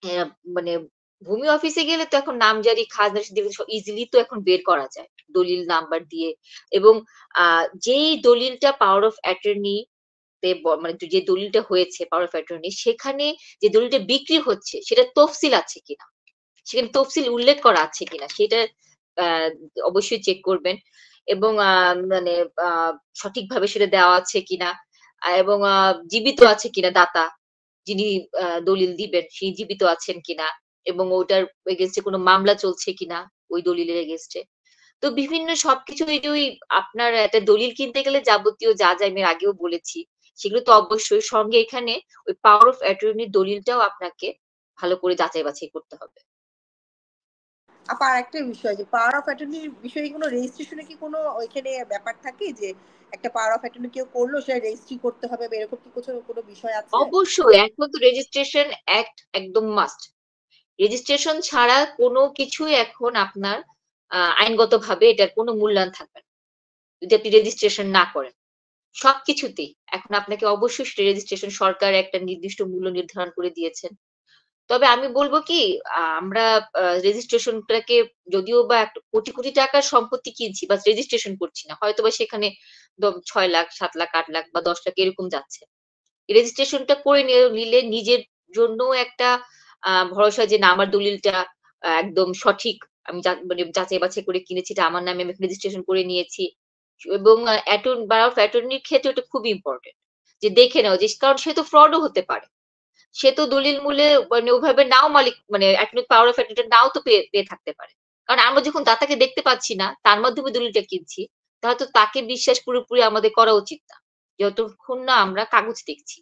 অ্যা মানে ভূমি অফিসে গেলে তো এখন নামজারি, খাজনা রসিদ এগুলো ইজিলি তো এখন বের করা যায়। দলিল নাম্বার দিয়ে, এবং আ যেই দলিলটা পাওয়ার অফ অ্যাটর্নি তে মানে যে দলিলটা হয়েছে পাওয়ার অফ অ্যাটর্নি, সেখানে যে দলিলটা বিক্রি হচ্ছে সেটার তফসিল আছে কিনা? সেখানে তফসিল উল্লেখ করা আছে কিনা সেটা আ অবশ্যই চেক করবেন, এবং মানে আ সঠিকভাবে সেটা দেওয়া আছে কিনা, এবং জীবিত আছে কিনা দাতা, যিনি দলিল দিবেন, সেই জীবিত আছেন কিনা। এবং ওটার এগেইনস্টে কোনো মামলা চলছে কিনা ওই দলিলের এগেইনস্টে। তো বিভিন্ন সবকিছু এই যে ওই আপনার একটা দলিল কিনতে গেলে যাবতীয় যা, যা আমি আগেও বলেছি, সেগুলো তো অবশ্যই সঙ্গে এখানে ওই পাওয়ার অফ অ্যাটর্নি দলিলটাও আপনাকে ভালো করে যাচাই বাছাই করতে হবে। আপা আরেকটা বিষয় যে পাওয়ার অফ অ্যাটর্নির বিষয়ে কোনো রেজিস্ট্রেশনে কি কোনো ওইখানে ব্যাপার থাকে যে একটা পাওয়ার অফ অ্যাটর্নি কেউ করলো সেটা রেজিস্ট্রি করতে হবে বা এরকম কি কোনো বিষয় আছে? অবশ্যই এখন তো রেজিস্ট্রেশন অ্যাক্ট একদম মাস্ট। রেজিস্ট্রেশন ছাড়া কোনো কিছুই এখন আপনার আইনগতভাবে এটার কোনো মূল্যায়ন থাকবে না। যদি আপনি রেজিস্ট্রেশন না করেন। সবকিছুতেই এখন আপনাকে অবশ্যই সেটা রেজিস্ট্রেশন সরকার একটা নির্দিষ্ট মূল্য নির্ধারণ করে দিয়েছেন। তবে আমি বলব কি আমরা রেজিস্ট্রেশনটাকে যদিও বা কোটি, কোটি টাকার সম্পত্তি কিনছি বা রেজিস্ট্রেশন করছি না। হয়তোবা সেখানে ৬ লাখ, ৭ লাখ, ৮ লাখ বা ১০ লাখ এরকম যাচ্ছে। রেজিস্ট্রেশনটা করে নিলে নিজের জন্যও একটা ভরসা যে না আমার দলিলটা একদম সঠিক। আমি মানে যাচাই বাছাই করে কিনেছি। এটা আমার নামে আমি রেজিস্ট্রেশন করে নিয়েছি। এবং পাওয়ার অফ অ্যাটর্নির ক্ষেত্রে ওটা খুবই ইম্পোর্টেন্ট। যে দেখে নেওয়া যে কারণ সে তো ফ্রড ও হতে পারে। সে তো দলিল মূলে মানে ওভাবে নাও মালিক মানে পাওয়ার অফ অ্যাটর্নি নাও তো পেয়ে থাকতে পারে। কারণ আমরা যখন দাতাকে দেখতে পাচ্ছি না, তার মাধ্যমে দলিলটা কিনছি, তাহলে তো তাকে বিশ্বাস পুরোপুরি আমাদের করা উচিত না। যতক্ষণ না আমরা কাগজ দেখছি।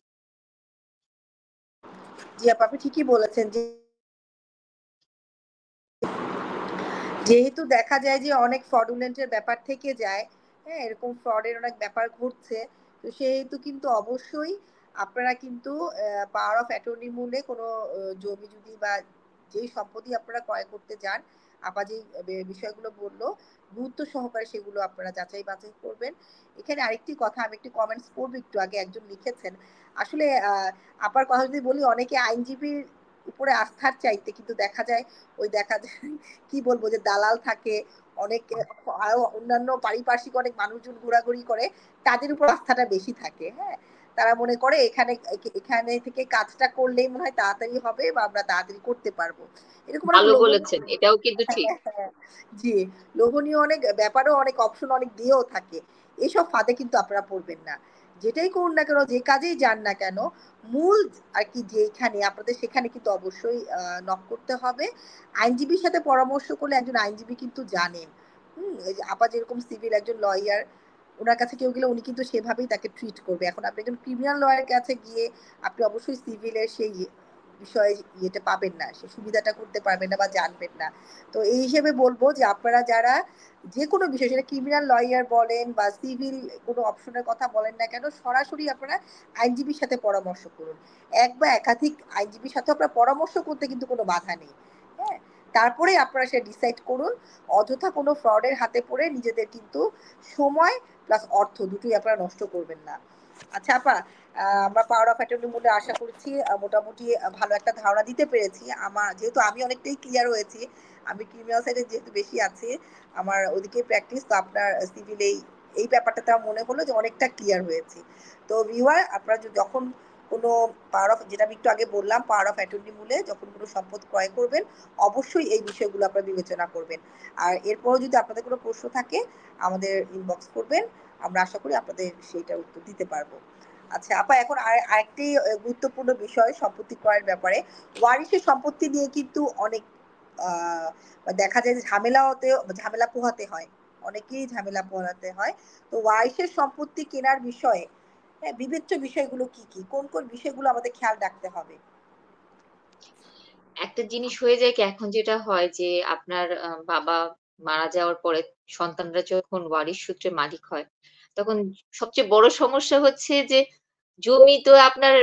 জি আপা আপনি ঠিকই বলেছেন যে যেহেতু দেখা যায় যে অনেক fraudulent এর ব্যাপার থেকে যায়, হ্যাঁ? এরকম ফ্রডের অনেক ব্যাপার ঘটছে। তো সেহেতু কিন্তু অবশ্যই আপনারা কিন্তু পাওয়ার অফ অ্যাটর্নি মূলে কোনো জমি যদি বা যেই সম্পত্তি আপনারা ক্রয় করতে যান, আপা যেই বিষয়গুলো বলল, গুরুত্ব সহকারে সেগুলো আপনারা যাচাই বাছাই করবেন। এখানে আরেকটি কথা আমি একটু কমেন্টস পড়বো একটু আগে একজন লিখেছেন। আসলে আপার কথা যদি বলি অনেকে আইনজীবীর উপরে আস্থার চাইতে কিন্তু দেখা যায় দেখা যায় কি বলবো যে দালাল থাকে অনেক আরো অন্যান্য পারিপার্শ্বিক অনেক মানুষজন ঘোরাঘুরি করে তাদের উপর আস্থাটা বেশি থাকে হ্যাঁ তারা মনে করে এখানে থেকে কাজটা করলেই মনে হয় তাড়াতাড়ি হবে বা আমরা তাড়াতাড়ি করতে পারবো এরকম অনেক ভালো লোভনীয় বলেছেন। এটাও কিন্তু ঠিক। জি লোভনীয় অনেক ব্যাপারও অনেক অপশন অনেক দিয়েও থাকে এসব ফাঁদে কিন্তু আপনারা পড়বেন না যেটাই করুন না কেন যে কাজেই যান না কেন মূল আর কি যেখানে আপনাদের সেখানে কিন্তু অবশ্যই নক করতে হবে আইনজীবীর সাথে পরামর্শ করলে একজন আইনজীবী কিন্তু জানেন এই যে আপা যেরকম সিভিল একজন লয়ার ওনার কাছে কেউ গেলে উনি কিন্তু সেভাবেই তাকে ট্রিট করবে এখন আপনি একজন ক্রিমিনাল লয়ার কাছে গিয়ে আপনি অবশ্যই সিভিলের সেই বিষয়ে ইয়েটা পাবেন না সে সুবিধাটা করতে পারবেন না বা জানবেন না তো এই হিসেবে বলবো যে আপনারা যারা যে কোনো বিষয় সেটা ক্রিমিনাল লয়ার বলেন বা সিভিল কোনো অপশনের কথা বলেন না কেন সরাসরি আপনারা আইনজীবীর সাথে পরামর্শ করুন এক বা একাধিক আইনজীবীর সাথে আপনার পরামর্শ করতে কিন্তু কোনো বাধা নেই হ্যাঁ তারপরে আপনারা সেটা ডিসাইড করুন অযথা কোনো ফ্রডের হাতে পড়ে নিজেদের কিন্তু সময় প্লাস অর্থ দুটোই আপনারা নষ্ট করবেন না আচ্ছা আপা আমরা পাওয়ার অফ অ্যাটর্নি মূল্যে আশা করছি মোটামুটি ভালো একটা ধারণা দিতে পেরেছি আমার যেহেতু আমি অনেকটাই ক্লিয়ার হয়েছি আমি ক্রিমিনাল সাইডে যেহেতু বেশি আছি আমার ওদিকে প্র্যাকটিস তো আপনার সিভিল এই ব্যাপারটাতে আমার মনে হলো যে অনেকটা ক্লিয়ার হয়েছে তো ভিউয়ার আপনারা যখন কোনো পাওয়ার অফ যেটা আমি একটু আগে বললাম পাওয়ার অফ অ্যাটর্নি মূলে যখন কোনো সম্পদ ক্রয় করবেন অবশ্যই এই বিষয়গুলো আপনারা বিবেচনা করবেন আর এরপরও যদি আপনাদের কোনো প্রশ্ন থাকে আমাদের ইনবক্স করবেন আমরা আশা করি আপনাদের সেইটার উত্তর দিতে পারবো আচ্ছা আপা এখন আরেকটি গুরুত্বপূর্ণ বিষয় সম্পত্তি ক্রয়ের ব্যাপারে ওয়ারিশের সম্পত্তি নিয়ে কিন্তু অনেক আহ দেখা যায় যে ঝামেলা পোহাতে হয় অনেকেই ঝামেলা পোহাতে হয় তো ওয়ারিশের সম্পত্তি কেনার বিষয়ে হ্যাঁ বিবেচ্য বিষয়গুলো কি কি কোন কোন বিষয়গুলো আমাদের খেয়াল রাখতে হবে একটা জিনিস হয়ে যায় কি এখন যেটা হয় যে আপনার বাবা মারা যাওয়ার পরে সন্তানরা যখন ওয়ারিশ সূত্রে মালিক হয়, তখন সবচেয়ে বড় সমস্যা হচ্ছে যে জমি তো আপনার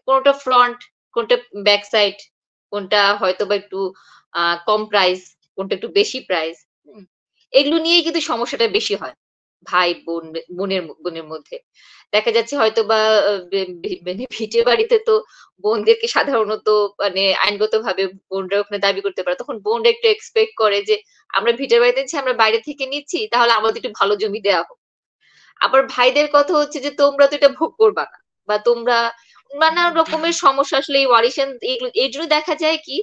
কোনটা ফ্রন্ট, কোনটা ব্যাক সাইড, কোনটা হয়তোবা একটু কম প্রাইস, কোনটা একটু বেশি প্রাইস। হুম? এগুলো নিয়েই কিন্তু সমস্যাটা বেশি হয়। ভাই বোন বোনের মধ্যে। দেখা যাচ্ছে হয়তোবা মানে ভিটে বাড়িতে তো বোনদেরকে সাধারণত মানে আইনগতভাবে বোনরা ওখানে দাবি করতে পারে। তখন বোনরা একটু এক্সপেক্ট করে যে আমরা ভিটের বাড়িতে নিচ্ছি, আমরা বাইরে থেকে নিচ্ছি, তাহলে আমাদের একটু ভালো জমি দেয়া হোক। আবার ভাইদের কথা হচ্ছে যে তোমরা তো এটা ভোগ করবা না। বা তোমরা নানান রকমের সমস্যা আসলে এই ওয়ারিশান এইগুলো এর জন্য দেখা যায় কি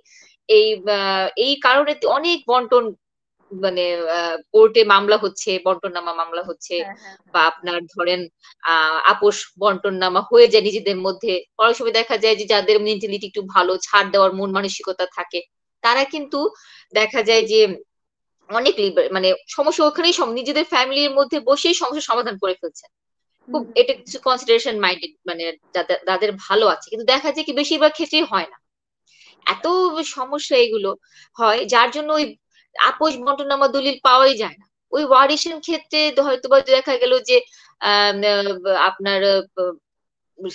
এই এই কারণে অনেক বন্টন মানে কোর্টে মামলা হচ্ছে, বন্টননামা মামলা হচ্ছে হ্যাঁ হ্যাঁ বা আপনার ধরেন আপোষ বন্টননামা হয়ে যায় নিজেদের মধ্যে। অনেক সময় দেখা যায় যে যাদের মেন্টালিটি একটু ভালো ছাড় দেওয়ার মন মানসিকতা থাকে তারা কিন্তু দেখা যায় যে অনেক মানে সমস্যা ওখানেই নিজেদের ফ্যামিলির মধ্যে বসেই সমস্যার সমাধান করে ফেলছে। হুম খুব হুম এটা কিছু কনসিডারেশন মাইন্ডেড, মানে যাদের ভালো আছে, কিন্তু দেখা যায় কি বেশিরভাগ ক্ষেত্রেই হয় না। এত সমস্যা এগুলো হয় যার জন্য ওই আপোষ বন্টনামা দলিল পাওয়াই যায় না। ওই ওয়ারিশের ক্ষেত্রে হয়তো বা দেখা গেল যে আপনার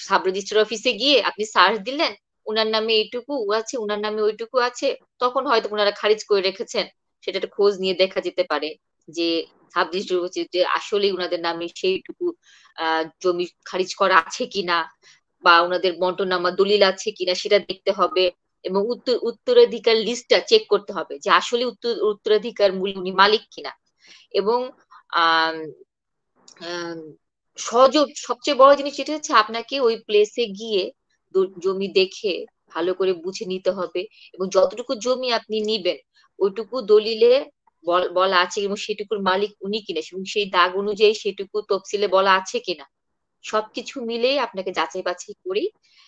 সাব রেজিস্ট্রার অফিসে গিয়ে আপনি সার্চ দিলেন, উনার নামে এইটুকু আছে, উনার নামে ওইটুকু আছে, তখন হয়তো উনারা খারিজ করে রেখেছেন। সেটা একটা খোঁজ নিয়ে দেখা যেতে পারে যে সাব রেজিস্ট্রার অফিসে আসলে উনাদের নামে সেইটুকু জমি খারিজ করা আছে কিনা, বা ওনাদের বন্টনামা দলিল আছে কিনা সেটা দেখতে হবে। এবং উত্তরাধিকার লিস্টটা চেক করতে হবে যে আসলে উত্তরাধিকার মূল উনি মালিক কিনা। এবং আহ সহযোগ সবচেয়ে বড় জিনিস যেটা হচ্ছে আপনাকে ওই প্লেসে গিয়ে জমি দেখে ভালো করে বুঝে নিতে হবে। এবং যতটুকু জমি আপনি নিবেন ওইটুকু দলিলে বলা আছে এবং সেটুকুর মালিক উনি কিনা, এবং সেই দাগ অনুযায়ী সেটুকু তফসিলে বলা আছে কিনা, সবকিছু মিলেই আপনাকে যাচাই বাছাই করেই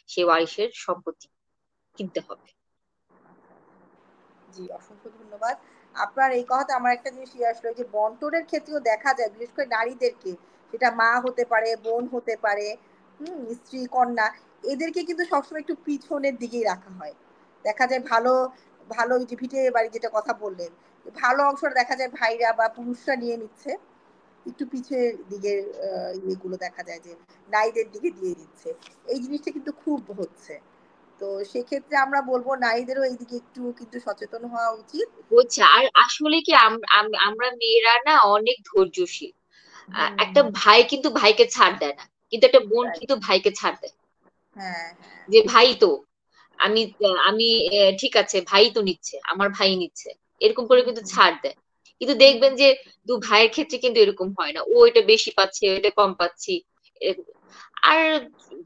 সে ওয়ারিশের সম্পত্তি কিনতে হবে। জি, অসংখ্য ধন্যবাদ। আপনার এই কথাতে আমার একটা জিনিস ইয়ে আসলো যে বন্টনের ক্ষেত্রেও দেখা যায় বিশেষ করে নারীদেরকে, সেটা মা হতে পারে, বোন হতে পারে, স্ত্রী, কন্যা, এদেরকে কিন্তু সবসময় একটু পিছনের দিকেই রাখা হয়। দেখা যায় ভালো, ভালো ওই যে ভিটে বাড়ি যেটা কথা বললেন, ভালো অংশটা দেখা যায় ভাইরা বা পুরুষরা নিয়ে নিচ্ছে। একটু পিছের দিকের ইয়েগুলো দেখা যায় যে নারীদের দিকে দিয়ে দিচ্ছে। এই জিনিসটা কিন্তু খুব হচ্ছে। তো সেক্ষেত্রে আমরা বলব নারীদেরও এইদিকে একটু কিন্তু সচেতন হওয়া উচিত। হচ্ছে আর আসলে কি আমরা মেয়েরা না অনেক ধৈর্যশীল। একটা হুম, ভাই কিন্তু ভাইকে ছাড় দেয় না, কিন্তু একটা বোন রাইট। কিন্তু ভাইকে ছাড় দেয়। হ্যাঁ, হ্যাঁ। যে ভাই তো আমি আমি ঠিক আছে, ভাই তো নিচ্ছে, আমার ভাই নিচ্ছে, এরকম করে হুম, কিন্তু হুম, ছাড় দেয়। কিন্তু হুম, দেখবেন যে দু ভাইয়ের ক্ষেত্রে কিন্তু এরকম হয় না, ও এটা বেশি পাচ্ছে, এটা কম পাচ্ছি। এরকম- আর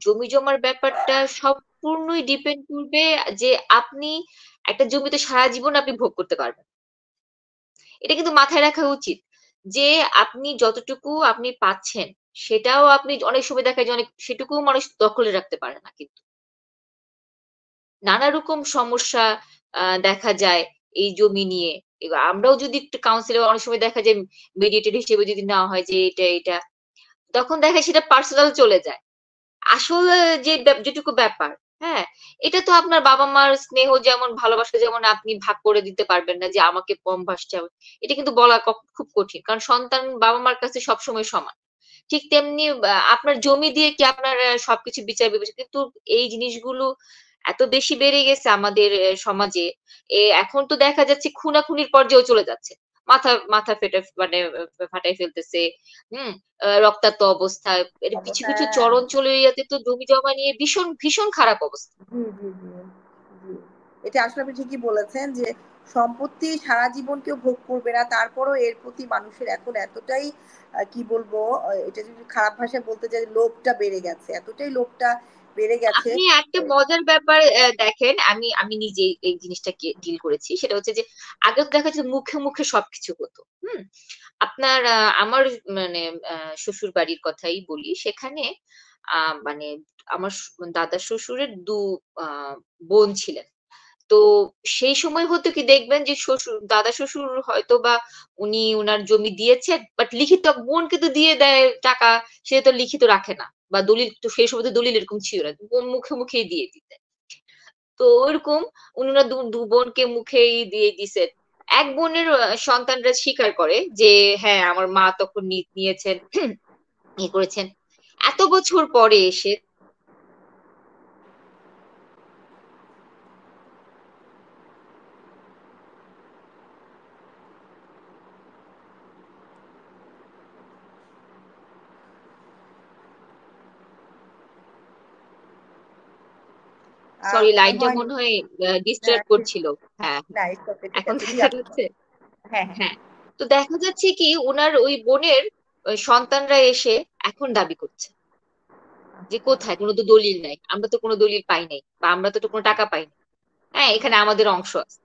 জমি জমার ব্যাপারটা সম্পূর্ণই ডিপেন্ড করবে যে আপনি একটা জমিতে সারা জীবন আপনি ভোগ করতে পারবেন। এটা কিন্তু মাথায় রাখা উচিত যে আপনি যতটুকু আপনি পাচ্ছেন সেটাও আপনি অনেক সময় দেখা যায় অনেক সেটুকুও মানুষ দখলে রাখতে পারে না কিন্তু। নানা রকম সমস্যা দেখা যায় এই জমি নিয়ে। এবার আমরাও যদি একটু কাউন্সিলর অনেক সময় দেখা যায় মেডিয়েটর হিসেবে যদি নেওয়া হয় যে এটা, তখন দেখা যায় সেটা পার্সোনাল চলে যায়। আসলে যে যেটুকু ব্যাপার, হ্যাঁ? এটা তো আপনার বাবা-মার স্নেহ যেমন ভালোবাসা যেমন আপনি ভাগ করে দিতে পারবেন না যে আমাকে কম ভাসছে। এটা কিন্তু বলা খুব কঠিন। কারণ সন্তান বাবা-মার কাছে সবসময় সমান। ঠিক তেমনি আপনার জমি দিয়ে কি আপনার সবকিছু বিচার বিবেচনা, কিন্তু এই জিনিসগুলো এত বেশি বেড়ে গেছে আমাদের সমাজে। এখন তো দেখা যাচ্ছে খুনাখুনির পর্যায়েও চলে যাচ্ছে। মাথা মাথা ফেটে মানে ফাটায় ফেলতেছে। হুম? রক্তাক্ত অবস্থা। কিছু, অবস্থা কিছু চর-অঞ্চল এরিয়াতে তো জমি জমা নিয়ে ভীষণ, ভীষণ খারাপ অবস্থা। জি, জি, জি, জি। এটা আসলে আপনি ঠিকই বলেছেন যে সম্পত্তি সারা জীবন কেউ ভোগ করবে না। তারপরও এর প্রতি মানুষের এখন এতটাই কি বলবো এটা যদি খারাপ ভাষায় বলতে যাই লোভটা বেড়ে গেছে। এতটাই লোভটা বেড়ে গেছে। আপনি একটা মজার ব্যাপার দেখেন, আমি আমি নিজে এই জিনিসটাকে ডিল করেছি। সেটা হচ্ছে যে আগে তো দেখা যেত মুখে, মুখে সবকিছু হতো। হুম? আপনার আমার মানে শ্বশুর বাড়ির কথাই বলি। সেখানে আ মানে আমার দাদা শ্বশুরের ২ আ বোন ছিলেন। তো সেই সময় হতো কি দেখবেন যে দাদা শ্বশুর হয়তোবা উনি উনার জমি দিয়েছেন, বাট লিখিত বোন কিন্তু দিয়ে দেয় টাকা, সে তো লিখিত রাখে না। বা দলিল তো সেই সময় তো দলিল এরকম ছিল না। বোন মুখে, মুখেই দিয়ে দিতেন। তো ওরকম উনারা ২ বোনকে মুখেই দিয়ে দিছেন। এক বোনের সন্তানরা স্বীকার করে যে হ্যাঁ, আমার মা তখন নিয়েছেন, করেছেন। এত বছর পরে এসে সরি, মনে লাইনটা হয় মনে হয় হ্যাঁ, ডিস্টার্ব করছিল। হ্যাঁ, না ইটস ওকে, ঠিক এখন আছে। জি, দেখা আপনি যাচ্ছে? বলেন। হ্যাঁ, হ্যাঁ। হ্যাঁ। তো দেখা যাচ্ছে কি উনার ওই বোনের সন্তানরা এসে এখন দাবি করছে যে আচ্ছা। কোথায়? কোন তো দলিল নাই। আমরা তো কোন দলিল পাই নাই। বা আমরা তো কোন টাকা পাই নাই। হ্যাঁ, এখানে আমাদের অংশ আছে।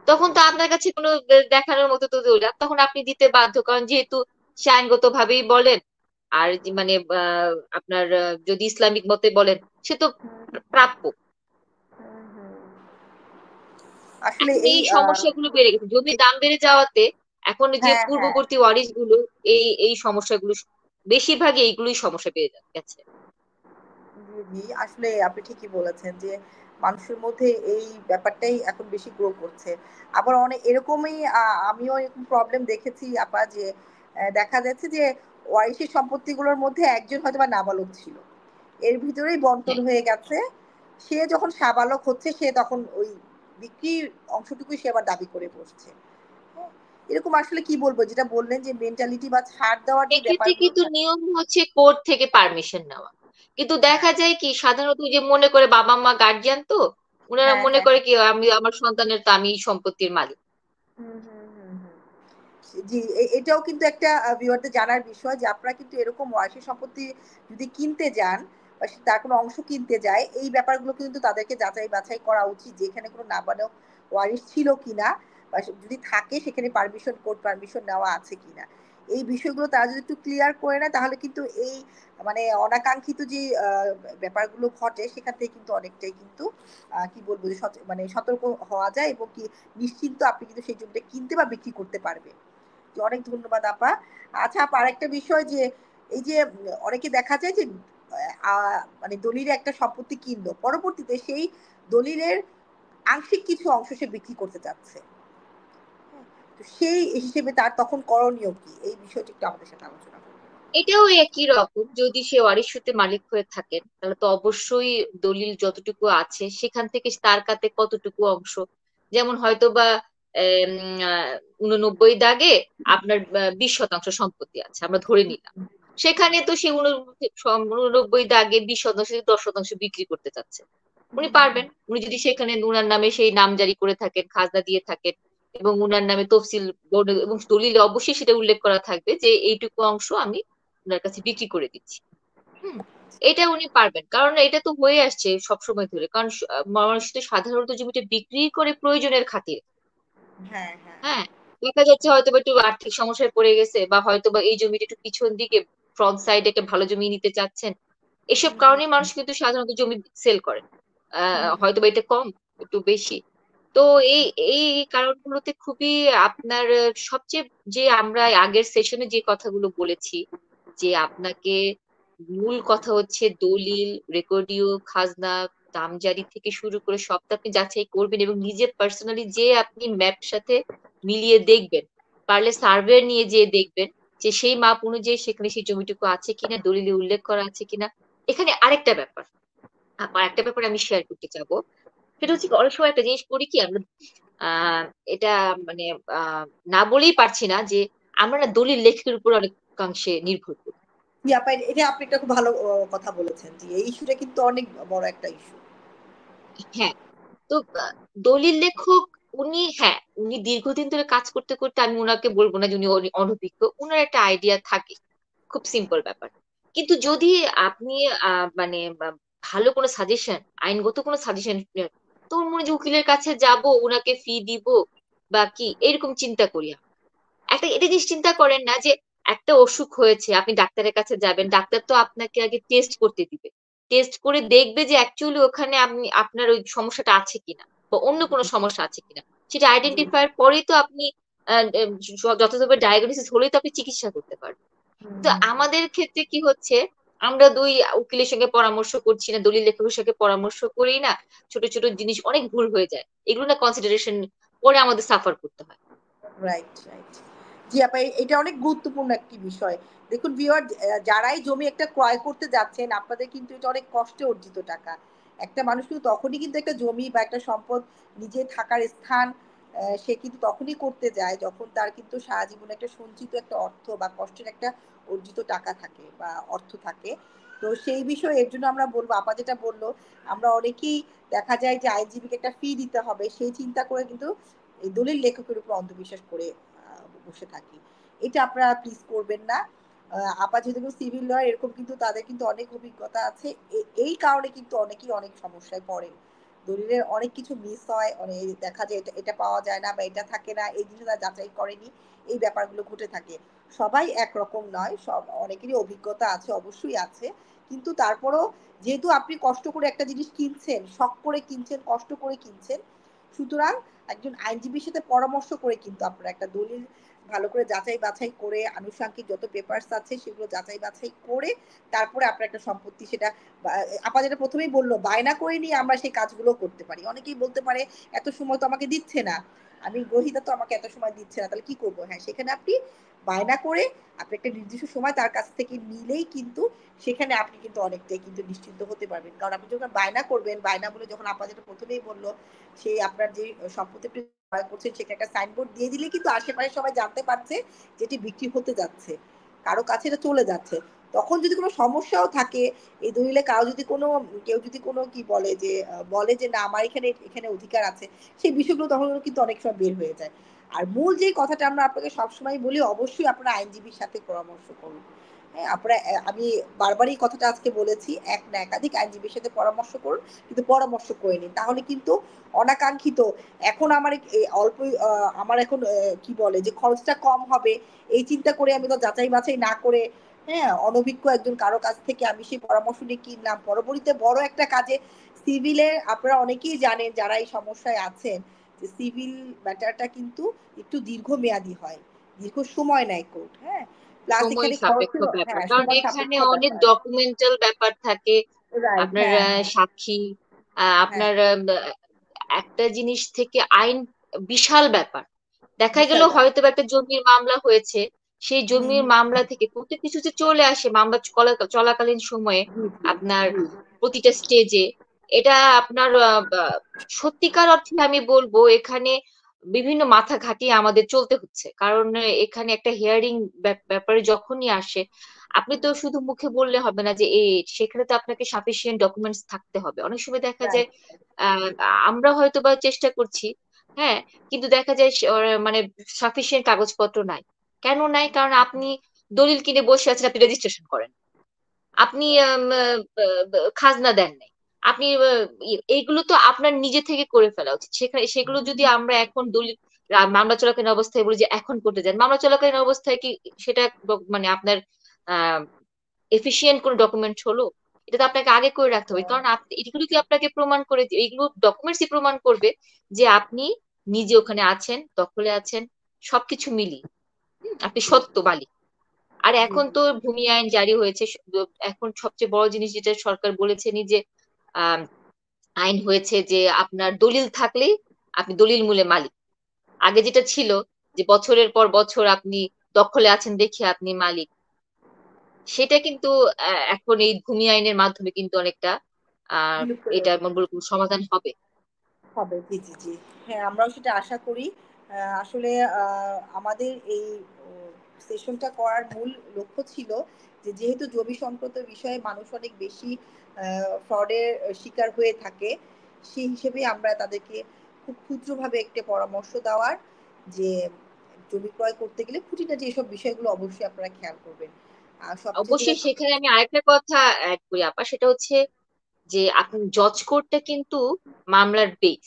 তখন তো আপনার কাছে কোন দেখানোর মতো তো দলিল, তখন আপনি দিতে বাধ্য। কারণ যেহেতু সে আইনগতভাবেই বলেন, আর মানে আপনার যদি ইসলামিক মতে বলেন, সে তো হুম, হুম, প্রাপ্য। হুম, হুম। আসলে এখন এই এই সমস্যাগুলো বেড়ে গেছে, জমির দাম বেড়ে যাওয়াতে এখন যে হ্যাঁ, হ্যাঁ, পূর্ববর্তী ওয়ারিশ গুলো এই এই সমস্যাগুলো বেশিরভাগই এইগুলোই সমস্যা বেড়ে গেছে। জি, জি। আসলে আপনি ঠিকই বলেছেন যে মানুষের মধ্যে এই ব্যাপারটাই এখন বেশি গ্রো করছে। আবার অনেক এরকমই আমিও এরকম প্রবলেম দেখেছি আপা যে দেখা যাচ্ছে যে ওয়ারিশি সম্পত্তিগুলোর মধ্যে একজন হয়তোবা নাবালক ছিল। এর ভিতরেই বন্টন হ্যাঁ, হয়ে গেছে। সে যখন সাবালক হচ্ছে সে তখন ওই বিক্রির অংশটুকুই সে আবার দাবি করে বসছে। হ্যাঁ? এরকম আসলে কি বলবো যেটা বললেন যে মেন্টালিটি বা ছাড় দেওয়ার যে এক্ষেত্রে ব্যাপারগুলো কিন্তু থাকে নিয়ম হচ্ছে কোর্ট থেকে পারমিশন নেওয়া। কিন্তু হ্যাঁ, দেখা যায় কি সাধারণত ওই যে মনে করে বাবা মা গার্জিয়ান তো ওনারা হ্যাঁ, মনে হ্যাঁ, করে হ্যাঁ। কি আমি আমার সন্তানের তো আমি সম্পত্তির মালিক। হুম, হুম, হুম, হুম। জি, এটাও কিন্তু একটা ভিউয়ারদের জানার বিষয় যে আপনারা কিন্তু এরকম ওয়ারিশি সম্পত্তি যদি কিনতে যান বা তার কোনো অংশ কিনতে যায়, এই ব্যাপারগুলো কিন্তু তাদেরকে যাচাই বাছাই করা উচিত যে এখানে কোনো নাবালক ওয়ারিশ ছিল কিনা বা যদি থাকে সেখানে পারমিশন কোর্ট পারমিশন নেওয়া আছে কিনা। এই বিষয়গুলো তারা যদি একটু ক্লিয়ার করে নেয় তাহলে কিন্তু এই মানে অনাকাঙ্ক্ষিত যে ব্যাপারগুলো ঘটে সেখান থেকে কিন্তু অনেকটাই কিন্তু কি বলবো যে মানে সতর্ক হওয়া যায় এবং কি নিশ্চিন্ত আপনি কিন্তু সেই জমিটা কিনতে বা বিক্রি করতে পারবেন। জি, অনেক ধন্যবাদ আপা। আচ্ছা আপা আরেকটা বিষয় যে এই যে অনেকে দেখা যায় যে আ মানে দলিলে একটা সম্পত্তি কিনলো। পরবর্তীতে সেই দলিলের আংশিক কিছু অংশ সে বিক্রি করতে চাচ্ছে। হ্যাঁ? তো সেই হিসেবে তার তখন করণীয় কি? এই বিষয়টি একটু আমাদের সাথে আলোচনা করবেন। এটাও একই রকম, যদি সে ওয়ারিশ সূত্রে মালিক হয়ে থাকেন তাহলে তো অবশ্যই দলিল যতটুকু আছে সেখান থেকে তার কাছে কতটুকু অংশ, যেমন হয়তো বা 89 দাগে আপনার 20% সম্পত্তি আছে আমরা ধরে নিলাম, সেখানে তো সে 89 দাগে 20% 10% বিক্রি করতে চাচ্ছে। হুম, উনি হুম, হুম। পারবেন, উনি যদি সেখানে উনার নামে সেই নাম জারি করে থাকেন, খাজনা দিয়ে থাকেন এবং উনার নামে তফসিল বোর্ড এবং দলিলে অবশ্যই সেটা উল্লেখ করা থাকবে যে এইটুকু অংশ আমি উনার কাছে বিক্রি করে দিচ্ছি। হুম, এটা উনি পারবেন, কারণ এটা তো হয়ে আসছে সব সময় ধরে, কারণ মানুষ তো সাধারণত জমিটা বিক্রি করে প্রয়োজনের খাতিরে। হ্যাঁ, হ্যাঁ। হ্যাঁ, দেখা যাচ্ছে হয়তো বা একটু আর্থিক সমস্যায় পড়ে গেছে বা হয়তো বা এই জমিটা একটু পিছন দিকে ফ্রন্ট সাইডে একটা ভালো জমি নিতে চাচ্ছেন, এসব হুম, হুম, কারণে মানুষ কিন্তু সাধারণত জমি সেল করে। হুম, হয়তো বা এটা কম একটু বেশি। তো এই এই কারণগুলোতে খুবই আপনার সবচেয়ে যে আমরা আগের সেশনে যে কথাগুলো বলেছি যে আপনাকে মূল কথা হচ্ছে দলিল, রেকর্ডীয় খাজনা, নামজারি থেকে শুরু করে সবটা আপনি যাচাই করবেন এবং নিজে পার্সোনালি যে আপনি ম্যাপ সাথে মিলিয়ে দেখবেন, পারলে সার্ভে নিয়ে যেয়ে দেখবেন যে সেই মাপ অনুযায়ী সেখানে সেই জমিটুকু আছে কিনা, দলিলে উল্লেখ করা আছে কিনা। এখানে আরেকটা ব্যাপার, একটা ব্যাপার আমি শেয়ার করতে চাবো, সেটা হচ্ছে কি, অনেক সময় একটা জিনিস করি কি আমরা, আহ এটা মানে আহ না বলেই পারছি না যে আমরা না দলিল লেখকের উপর অনেকাংশে নির্ভর করি। জি আপা এটা আপনি একটা খুব ভালো কথা বলেছেন। জি, এই ইস্যুটা কিন্তু অনেক বড় একটা ইস্যু। হ্যাঁ, তো দলিল লেখক উনি, হ্যাঁ উনি দীর্ঘদিন ধরে কাজ করতে করতে, আমি উনাকে বলবো না যে উনি অনভিজ্ঞ, উনার একটা আইডিয়া থাকে, খুব সিম্পল ব্যাপার। কিন্তু যদি আপনি মানে ভালো কোনো সাজেশন, আইনগত কোনো সাজেশন, তো মনে হয় যে উকিলের কাছে যাব, উনাকে ফি দিব বা কি এরকম চিন্তা করি আমি। একটা এটা জিনিস চিন্তা করেন না যে একটা অসুখ হয়েছে, আপনি ডাক্তারের কাছে যাবেন, ডাক্তার তো আপনাকে আগে টেস্ট করতে দিবে, টেস্ট করে দেখবে যে অ্যাকচুয়ালি ওখানে আপনি আপনার ওই সমস্যাটা আছে কিনা বা অন্য কোনো সমস্যা আছে কিনা, সেটা জি। আইডেন্টিফায়ার পরেই তো আপনি যথাযথ ডায়াগনোসিস হলেই তো আপনি চিকিৎসা করতে পারবেন। হুম, তো হুম, হুম। আমাদের ক্ষেত্রে কি হচ্ছে, আমরা দুই উকিলের সঙ্গে পরামর্শ করছি না, দলিল লেখকের সঙ্গে পরামর্শ করি না, ছোট ছোট জিনিস অনেক ভুল হয়ে যায়, এগুলো না কনসিডারেশন পরে আমাদের সাফার করতে হয়। Right, right. জি আপা এটা অনেক গুরুত্বপূর্ণ একটি বিষয়। দেখুন ভিউয়ার যারাই জমি একটা ক্রয় করতে যাচ্ছেন আপনাদের কিন্তু এটা অনেক কষ্টে অর্জিত টাকা। একটা মানুষ কিন্তু তখনই কিন্তু একটা জমি বা একটা সম্পদ নিজে থাকার স্থান সে কিন্তু তখনই করতে যায় যখন তার কিন্তু সারা জীবনে একটা সঞ্চিত একটা অর্থ বা কষ্টের একটা অর্জিত টাকা থাকে বা অর্থ থাকে। তো সেই বিষয়ে এর জন্য আমরা বলব আপা যেটা বলল, আমরা অনেকেই দেখা যায় যে আইনজীবীকে একটা ফি দিতে হবে সেই চিন্তা করে কিন্তু এই দলিল লেখকের উপর অন্ধবিশ্বাস করে বসে থাকি। এটা আপনারা প্লিজ করবেন না। আপা যেহেতু সিভিল লয়ার এরকম কিন্তু তাদের কিন্তু অনেক অভিজ্ঞতা আছে। এই কারণে কিন্তু অনেকেই অনেক সমস্যায় পড়েন। দলিলের অনেক কিছু মিস হয়, দেখা যায় এটা পাওয়া যায় না বা এটা থাকে না, এই জিনিসটা তারা যাচাই করেনি। এই ব্যাপারগুলো ঘটে থাকে। সবাই একরকম নয়। অনেকেরই অভিজ্ঞতা আছে, অবশ্যই আছে। কিন্তু তারপরও যেহেতু আপনি কষ্ট করে একটা জিনিস কিনছেন, শখ করে কিনছেন, কষ্ট করে কিনছেন, সুতরাং একজন আইনজীবীর সাথে পরামর্শ করে কিন্তু আপনারা একটা দলিল ভালো করে যাচাই বাছাই করে আনুষঙ্গিক যত পেপারস আছে সেগুলো যাচাই বাছাই করে তারপরে আপনার একটা সম্পত্তি সেটা আপা যেটা প্রথমেই বললো বায়না করে নিয়ে আমরা সেই কাজগুলো করতে পারি। অনেকেই বলতে পারে এত সময় তো আমাকে দিচ্ছে না, আমি গ্রহীতা তো আমাকে এত সময় দিচ্ছে না, তাহলে কি করবো? হ্যাঁ, সেখানে আপনি বায়না করে আপনি একটা নির্দিষ্ট সময় তার কাছ থেকে নিলেই কিন্তু সেখানে আপনি কিন্তু অনেকটাই কিন্তু নিশ্চিন্ত হতে পারবেন। কারণ আপনি যখন বায়না করবেন, বায়না বলে যখন আপা যেটা প্রথমেই বলল, সেই আপনার যে সম্পত্তি আপনি ক্রয় করছেন সেখানে একটা সাইনবোর্ড দিয়ে দিলে কিন্তু আশেপাশে সবাই জানতে পারছে যে এটি বিক্রি হতে যাচ্ছে। কারো কাছে এটা চলে যাচ্ছে। তখন যদি কোনো সমস্যাও থাকে, এই দলিলে কারো যদি কোনো কেউ যদি কোনো কি বলে যে বলে যে না আমার এখানে অধিকার আছে, সেই বিষয়গুলো তখন কিন্তু অনেক সময় বের হয়ে যায়। আর মূল যে কথাটা আমরা আপনাকে সবসময় বলি অবশ্যই আপনারা আইনজীবীর সাথে পরামর্শ করুন। হ্যাঁ, আপনারা আমি বারবারই এই কথাটা আজকে বলেছি, এক না একাধিক আইনজীবীর সাথে পরামর্শ করুন, কিন্তু পরামর্শ করে নিন। তাহলে কিন্তু অনাকাঙ্ক্ষিত এখন আমার অল্প আমার এখন কি বলে যে খরচটা কম হবে এই চিন্তা করে আমি তো যাচাই বাছাই না করে হ্যাঁ অনভিজ্ঞ একজন কারো কাছ থেকে আমি সেই পরামর্শ নিয়ে কিনলাম, পরবর্তীতে বড় একটা কাজে সিভিলে আপনারা অনেকেই জানেন যারা এই সমস্যায় আছেন যে সিভিল ম্যাটারটা কিন্তু একটু দীর্ঘমেয়াদী হয়, দীর্ঘ সময় নেয় কোর্ট। হ্যাঁ, প্লাস সময় এখানে সাপেক্ষ খরচের ব্যাপার, হ্যাঁ কারণ সময় এখানে সাপেক্ষ অনেক ব্যাপার। ডকুমেন্টাল ব্যাপার থাকে। রাইট, আপনার হ্যাঁ হ্যাঁ সাক্ষী, হ্যাঁ। আপনার একটা জিনিস থেকে আইন বিশাল ব্যাপার। দেখা গেল বিশাল ব্যাপার। হয়তো বা একটা জমির মামলা হয়েছে, সেই হুম জমির হুম মামলা থেকে কত কিছু যে চলে আসে মামলা চলাকালীন সময়ে জি জি আপনার জি প্রতিটা স্টেজে। এটা আপনার সত্যিকার অর্থে আমি বলবো এখানে বিভিন্ন মাথা খাটিয়ে আমাদের চলতে হচ্ছে, কারণ এখানে একটা হিয়ারিং ব্যাপারে যখনই আসে, আপনি তো শুধু মুখে বললে হবে না যে সেখানে তো আপনাকে সাফিসিয়েন্ট ডকুমেন্টস থাকতে হবে। অনেক সময় দেখা যায় রাইট। আহ আমরা হয়তো বা চেষ্টা করছি, হ্যাঁ, কিন্তু দেখা যায় মানে সাফিসিয়েন্ট কাগজপত্র নাই। কেন নাই? কারণ আপনি দলিল কিনে বসে আছেন, আপনি রেজিস্ট্রেশন করেন, আপনি খাজনা দেন নাই, আপনি এইগুলো তো আপনার নিজে থেকে করে ফেলা উচিত। সেগুলো যদি আমরা এখন দলিল মামলা চলাকালীন অবস্থায় বলি যে এখন করতে যান, মামলা চলাকালীন অবস্থায় কি সেটা মানে আপনার আহ এফিসিয়েন্ট কোন ডকুমেন্ট হলো? এটা তো আপনাকে আগে করে রাখতে হবে, কারণ আপনি এগুলো কি আপনাকে প্রমাণ করে, এইগুলো ডকুমেন্টসই প্রমাণ করবে যে আপনি নিজে ওখানে আছেন, দখলে আছেন, সবকিছু মিলিয়ে আপনি জি সত্য মালিক। আর জি এখন জি তো ভূমি আইন জারি হয়েছে। এখন সবচেয়ে বড় জিনিস যেটা সরকার বলেছেন যে আহ, আইন হয়েছে যে আপনার দলিল থাকলেই আপনি দলিল মূলে মালিক। আগে যেটা ছিল যে বছরের পর বছর আপনি দখলে আছেন দেখে আপনি মালিক, সেটা কিন্তু এখন এই ভূমি আইনের মাধ্যমে কিন্তু অনেকটা বিলুপ্ত এটা হয়ে বলবো সমাধান হবে। হবে। জি, জি, জি। হ্যাঁ, আমরাও সেটা আশা করি। আসলে আমাদের এই সেশনটা করার মূল লক্ষ্য ছিল যে যেহেতু জমি সংক্রান্ত বিষয়ে মানুষ অনেক বেশি ফ্রডের শিকার হয়ে থাকে, সেই হিসেবে আমরা তাদেরকে খুব ক্ষুদ্রভাবে একটা পরামর্শ দেওয়ার যে জমি ক্রয় করতে গেলে খুঁটিনাটি এসব বিষয়গুলো অবশ্যই আপনারা খেয়াল করবেন। আর সবচেয়ে যেটা অবশ্যই সেখানে আমি আরেকটা কথা অ্যাড করি আপা, সেটা হচ্ছে যে আপনি জজ কোর্টটা কিন্তু মামলার বেস।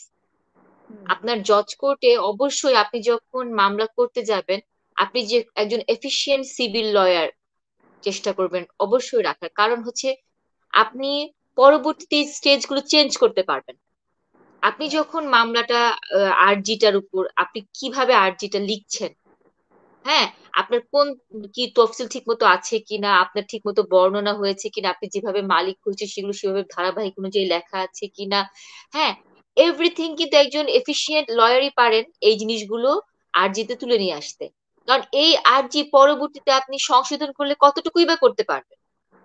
হুম, আপনার জজ কোর্টে অবশ্যই আপনি যখন মামলা করতে যাবেন, আপনি যে একজন এফিশিয়েন্ট সিভিল লয়ার চেষ্টা করবেন অবশ্যই রাখার, কারণ হচ্ছে আপনি পরবর্তীতে স্টেজ গুলো চেঞ্জ করতে পারবেন। আপনি রাইট, যখন মামলাটা আরজিটার উপর আপনি কিভাবে আরজিটা লিখছেন, হ্যাঁ, আপনার কোন কি তফসিল ঠিক মতো আছে কিনা, আপনার ঠিক মতো বর্ণনা হয়েছে কিনা, আপনি যেভাবে মালিক হয়েছে সেগুলো সেভাবে ধারাবাহিক অনুযায়ী লেখা আছে কিনা, হ্যাঁ, এভরিথিং কিন্তু একজন এফিশিয়েন্ট লয়ারই পারেন এই জিনিসগুলো আরজিতে তুলে নিয়ে আসতে। কারণ এই আরজি পরবর্তীতে আপনি সংশোধন করলে কতটুকুই বা করতে পারবেন।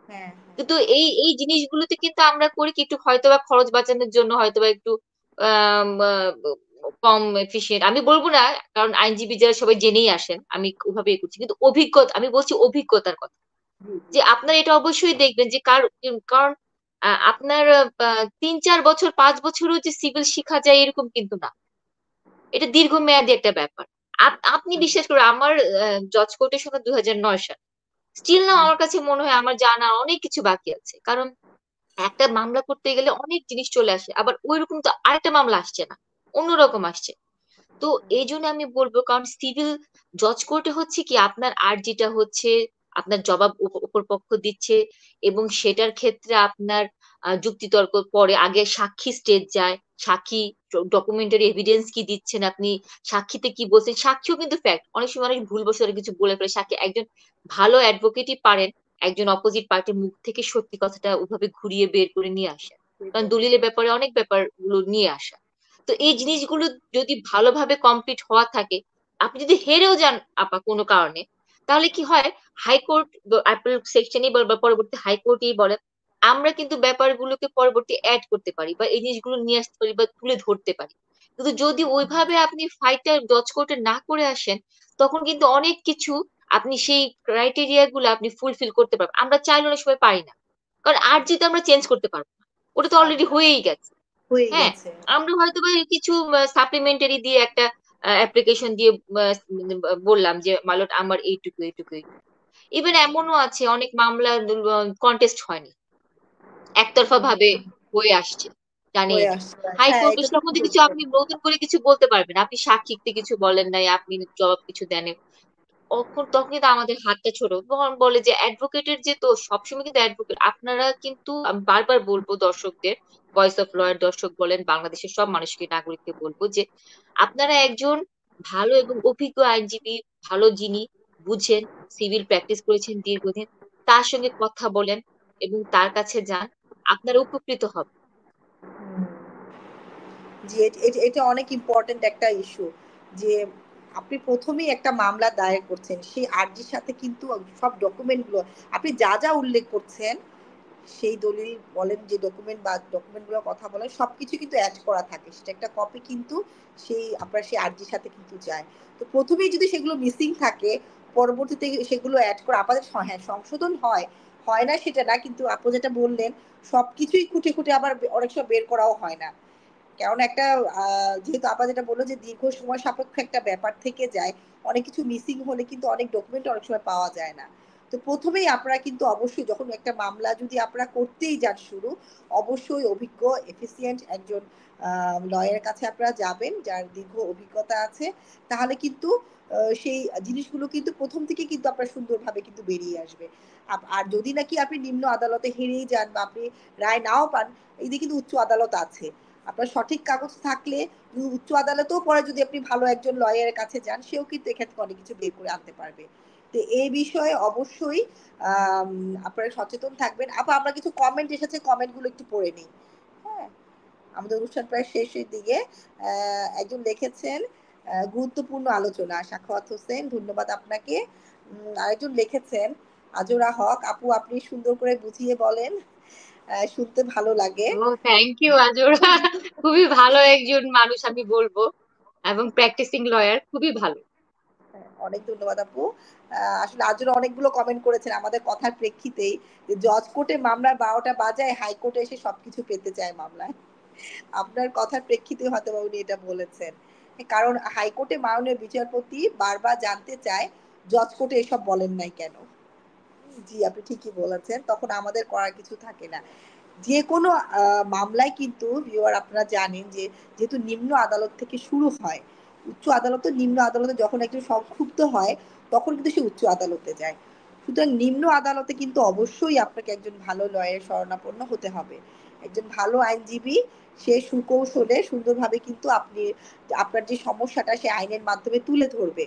হ্যাঁ, কিন্তু এই এই জিনিসগুলোতে কিন্তু আমরা করি কি একটু হয়তোবা খরচ বাঁচানোর জন্য, হয়তোবা একটু আম, আহ, কম এফিশিয়েন্ট আমি বলবো না, কারণ আইনজীবী যারা সবাই জেনেই আসেন, আমি ওভাবেই করছি, কিন্তু অভিজ্ঞতা আমি বলছি অভিজ্ঞতার কথা। জি, জি, যে আপনার এটা অবশ্যই দেখবেন যে কারণ আপনার 3-4 বছর 5 বছরও যে সিভিল শিখা যায় এরকম কিন্তু না, এটা দীর্ঘমেয়াদী একটা ব্যাপার। আপনি হুম, বিশ্বাস করুন, আমার জজ কোর্টের সময় 2009 সাল, স্টিল না হুম, আমার কাছে মনে হয় আমার জানা অনেক কিছু বাকি আছে, কারণ একটা মামলা করতে গেলে অনেক জিনিস চলে আসে, আবার ওইরকম তো আরেকটা মামলা আসছে না, অন্যরকম আসছে। তো এই জন্য আমি বলবো, কারণ সিভিল জজ কোর্টে হচ্ছে কি আপনার আর্জিটা হচ্ছে আপনার জবাব উপর পক্ষ দিচ্ছে, এবং সেটার ক্ষেত্রে আপনার যুক্তিতর্ক পরে, আগে সাক্ষী স্টেজ যায়, সাক্ষী ডকুমেন্টারি এভিডেন্স কি দিচ্ছেন আপনি, সাক্ষীতে কি বলছেন, সাক্ষীও কিন্তু ফ্যাক্ট। অনেক সময় অনেক ভুলবশত কিছু বলে ফেলে সাক্ষী। একজন ভালো অ্যাডভোকেটই পারেন একজন অপোজিট পার্টির মুখ থেকে সত্যি কথাটা ওভাবে ঘুরিয়ে বের করে নিয়ে আসা, কারণ দলিলের ব্যাপারে অনেক ব্যাপারগুলো নিয়ে আসা। তো এই জিনিসগুলো যদি ভালোভাবে কমপ্লিট হওয়া থাকে, আপনি যদি হেরেও যান আপা কোনো কারণে, তাহলে কি হয়, হাইকোর্ট অ্যাপেল সেকশনই বল বা পরবর্তী হাইকোর্টই বলে, আমরা কিন্তু ব্যাপারগুলোকে পরবর্তী অ্যাড করতে পারি বা এই জিনিসগুলো নিয়ে আসতে পারি বা তুলে ধরতে পারি। কিন্তু যদি ওইভাবে আপনি ফাইটটা জজ কোর্টে না করে আসেন, তখন কিন্তু অনেক কিছু আপনি সেই ক্রাইটেরিয়া গুলো আপনি ফুলফিল করতে পারবেন। আমরা চাইলে অনেক সময় পারি না, কারণ আর্জি তো আমরা চেঞ্জ করতে পারবো না, ওটা তো অলরেডি আচ্ছা, হয়েই গেছে। হয়ে হ্যাঁ, গেছে। আমরা হয়তো বা কিছু সাপ্লিমেন্টারি দিয়ে একটা অ্যাপ্লিকেশন দিয়ে বললাম যে মালট আমার এইটুকু এইটুকু এইটুকু। ইভেন এমনও আছে অনেক মামলা কন্টেস্ট হয়নি, একতরফা ভাবে হয়ে আসছে, জানেই হয়ে না। আসছে, হ্যাঁ হাইকোর্ট এটা এর ঠিক মধ্যে কিছু বলছেন। আপনি নতুন করে কিছু বলতে পারবেন, আপনি সাক্ষীতে কিছু বলেন নাই, আপনি জবাব কিছু দেন, তখন কিন্তু আমাদের হাতটা ছোট, তখন বলে যে অ্যাডভোকেটের যে তো সবসময় কিন্তু অ্যাডভোকেট আপনারা কিন্তু, আমি বারবার বলবো দর্শকদের, ভয়েস অফ লয়ার দর্শক বলেন, বাংলাদেশের সব মানুষকে নাগরিককে বলবো যে আপনারা একজন ভালো এবং অভিজ্ঞ আইনজীবী, ভালো যিনি বুঝেন, সিভিল প্র্যাকটিস করেছেন দীর্ঘদিন, তার সঙ্গে কথা বলেন এবং তার কাছে যান, আপনারা উপকৃত হবেন। হুম। জি, এটা অনেক ইম্পর্টেন্ট একটা ইস্যু যে আপনি প্রথমেই একটা মামলা দায়ের করছেন, সেই আর্জির সাথে কিন্তু সব ডকুমেন্টগুলো আপনি যা যা উল্লেখ করছেন, সেই দলিল বলেন, যে ডকুমেন্ট বা ডকুমেন্টগুলোর কথা বলেন, সবকিছু কিন্তু অ্যাড করা থাকে, সেটা একটা কপি কিন্তু সেই আপনার সেই আর্জির সাথে কিন্তু যায়। তো প্রথমেই যদি সেগুলো মিসিং থাকে, পরবর্তীতে সেগুলো অ্যাড করে আপনাদের হ্যাঁ সংশোধন হয়, হয় না সেটা না, কিন্তু আপনি যেটা বললেন সবকিছুই খুঁটে খুঁটে আবার অনেক সময় বের করাও হয় না। কারণ একটা যেহেতু আপা যেটা বললো যে দীর্ঘ সময় সাপেক্ষ একটা ব্যাপার থেকে যায়, অনেক কিছু মিসিং হলে কিন্তু অনেক ডকুমেন্ট অনেক সময় পাওয়া যায় না। তো প্রথমেই আপনারা কিন্তু অবশ্যই যখন একটা মামলা যদি আপনারা করতেই যান শুরু, অবশ্যই অভিজ্ঞ এফিসিয়েন্ট একজন লয়ের কাছে আপনারা যাবেন যার দীর্ঘ অভিজ্ঞতা আছে, তাহলে কিন্তু সেই জিনিসগুলো কিন্তু প্রথম থেকে কিন্তু আপনার সুন্দরভাবে কিন্তু বেরিয়ে আসবে। আর যদি নাকি আপনি নিম্ন আদালতে হেরেই যান বা আপনি রায় নাও পান, এই দিকে কিন্তু উচ্চ আদালত আছে, আপনার সঠিক কাগজ থাকলে উচ্চ আদালতেও পরে যদি আপনি ভালো একজন লয়ারের কাছে যান, সেও কিন্তু এক্ষেত্রে অনেক কিছু বের করে আনতে পারবে। তো এই বিষয়ে অবশ্যই আপনারা সচেতন থাকবেন। আপা আমরা কিছু কমেন্ট এসেছে, কমেন্ট গুলো একটু পড়ে নিই। হ্যাঁ, আমাদের অনুষ্ঠান প্রায় শেষের দিকে। একজন লিখেছেন গুরুত্বপূর্ণ আলোচনা, সাখাওয়াত হোসেন, ধন্যবাদ আপনাকে। আরেকজন লিখেছেন আজরা হক, আপু আপনি সুন্দর করে বুঝিয়ে বলেন, শুনতে ভালো লাগে। ও, থ্যাংক ইউ আজোরা, খুবই ভালো একজন মানুষ আমি বলবো, এবং প্র্যাকটিসিং লয়ার, খুবই ভালো। হ্যাঁ, অনেক ধন্যবাদ আপু। আসলে আজও অনেকগুলো কমেন্ট করেছেন আমাদের কথার প্রেক্ষিতেই, যে জজ কোর্টে মামলার 12টা বাজায়, হাইকোর্টে এসে সবকিছু পেতে চায় মামলায়। আপনার কথার প্রেক্ষিতে হয়তো বা উনি এটা বলেছেন, কারণ হাইকোর্টে মাননীয় বিচারপতি বারবার জানতে চায় জজ কোর্টে এসব বলেন নাই কেন। জি আপনি ঠিকই বলেছেন, তখন আমাদের করার কিছু থাকে না। যে কোনো মামলায় কিন্তু ভিউয়ার আপনারা জানেন যে যেহেতু নিম্ন আদালত থেকে শুরু হয়, উচ্চ আদালত, নিম্ন আদালতে যখন একটু সংক্ষুব্ধ হয় তখন কিন্তু সে উচ্চ আদালতে যায়। সুতরাং নিম্ন আদালতে কিন্তু অবশ্যই আপনাকে একজন ভালো লয়ের শরণাপন্ন হতে হবে, একজন ভালো আইনজীবী, সে সুকৌশলে সুন্দরভাবে কিন্তু আপনি আপনার যে সমস্যাটা সে আইনের মাধ্যমে তুলে ধরবে,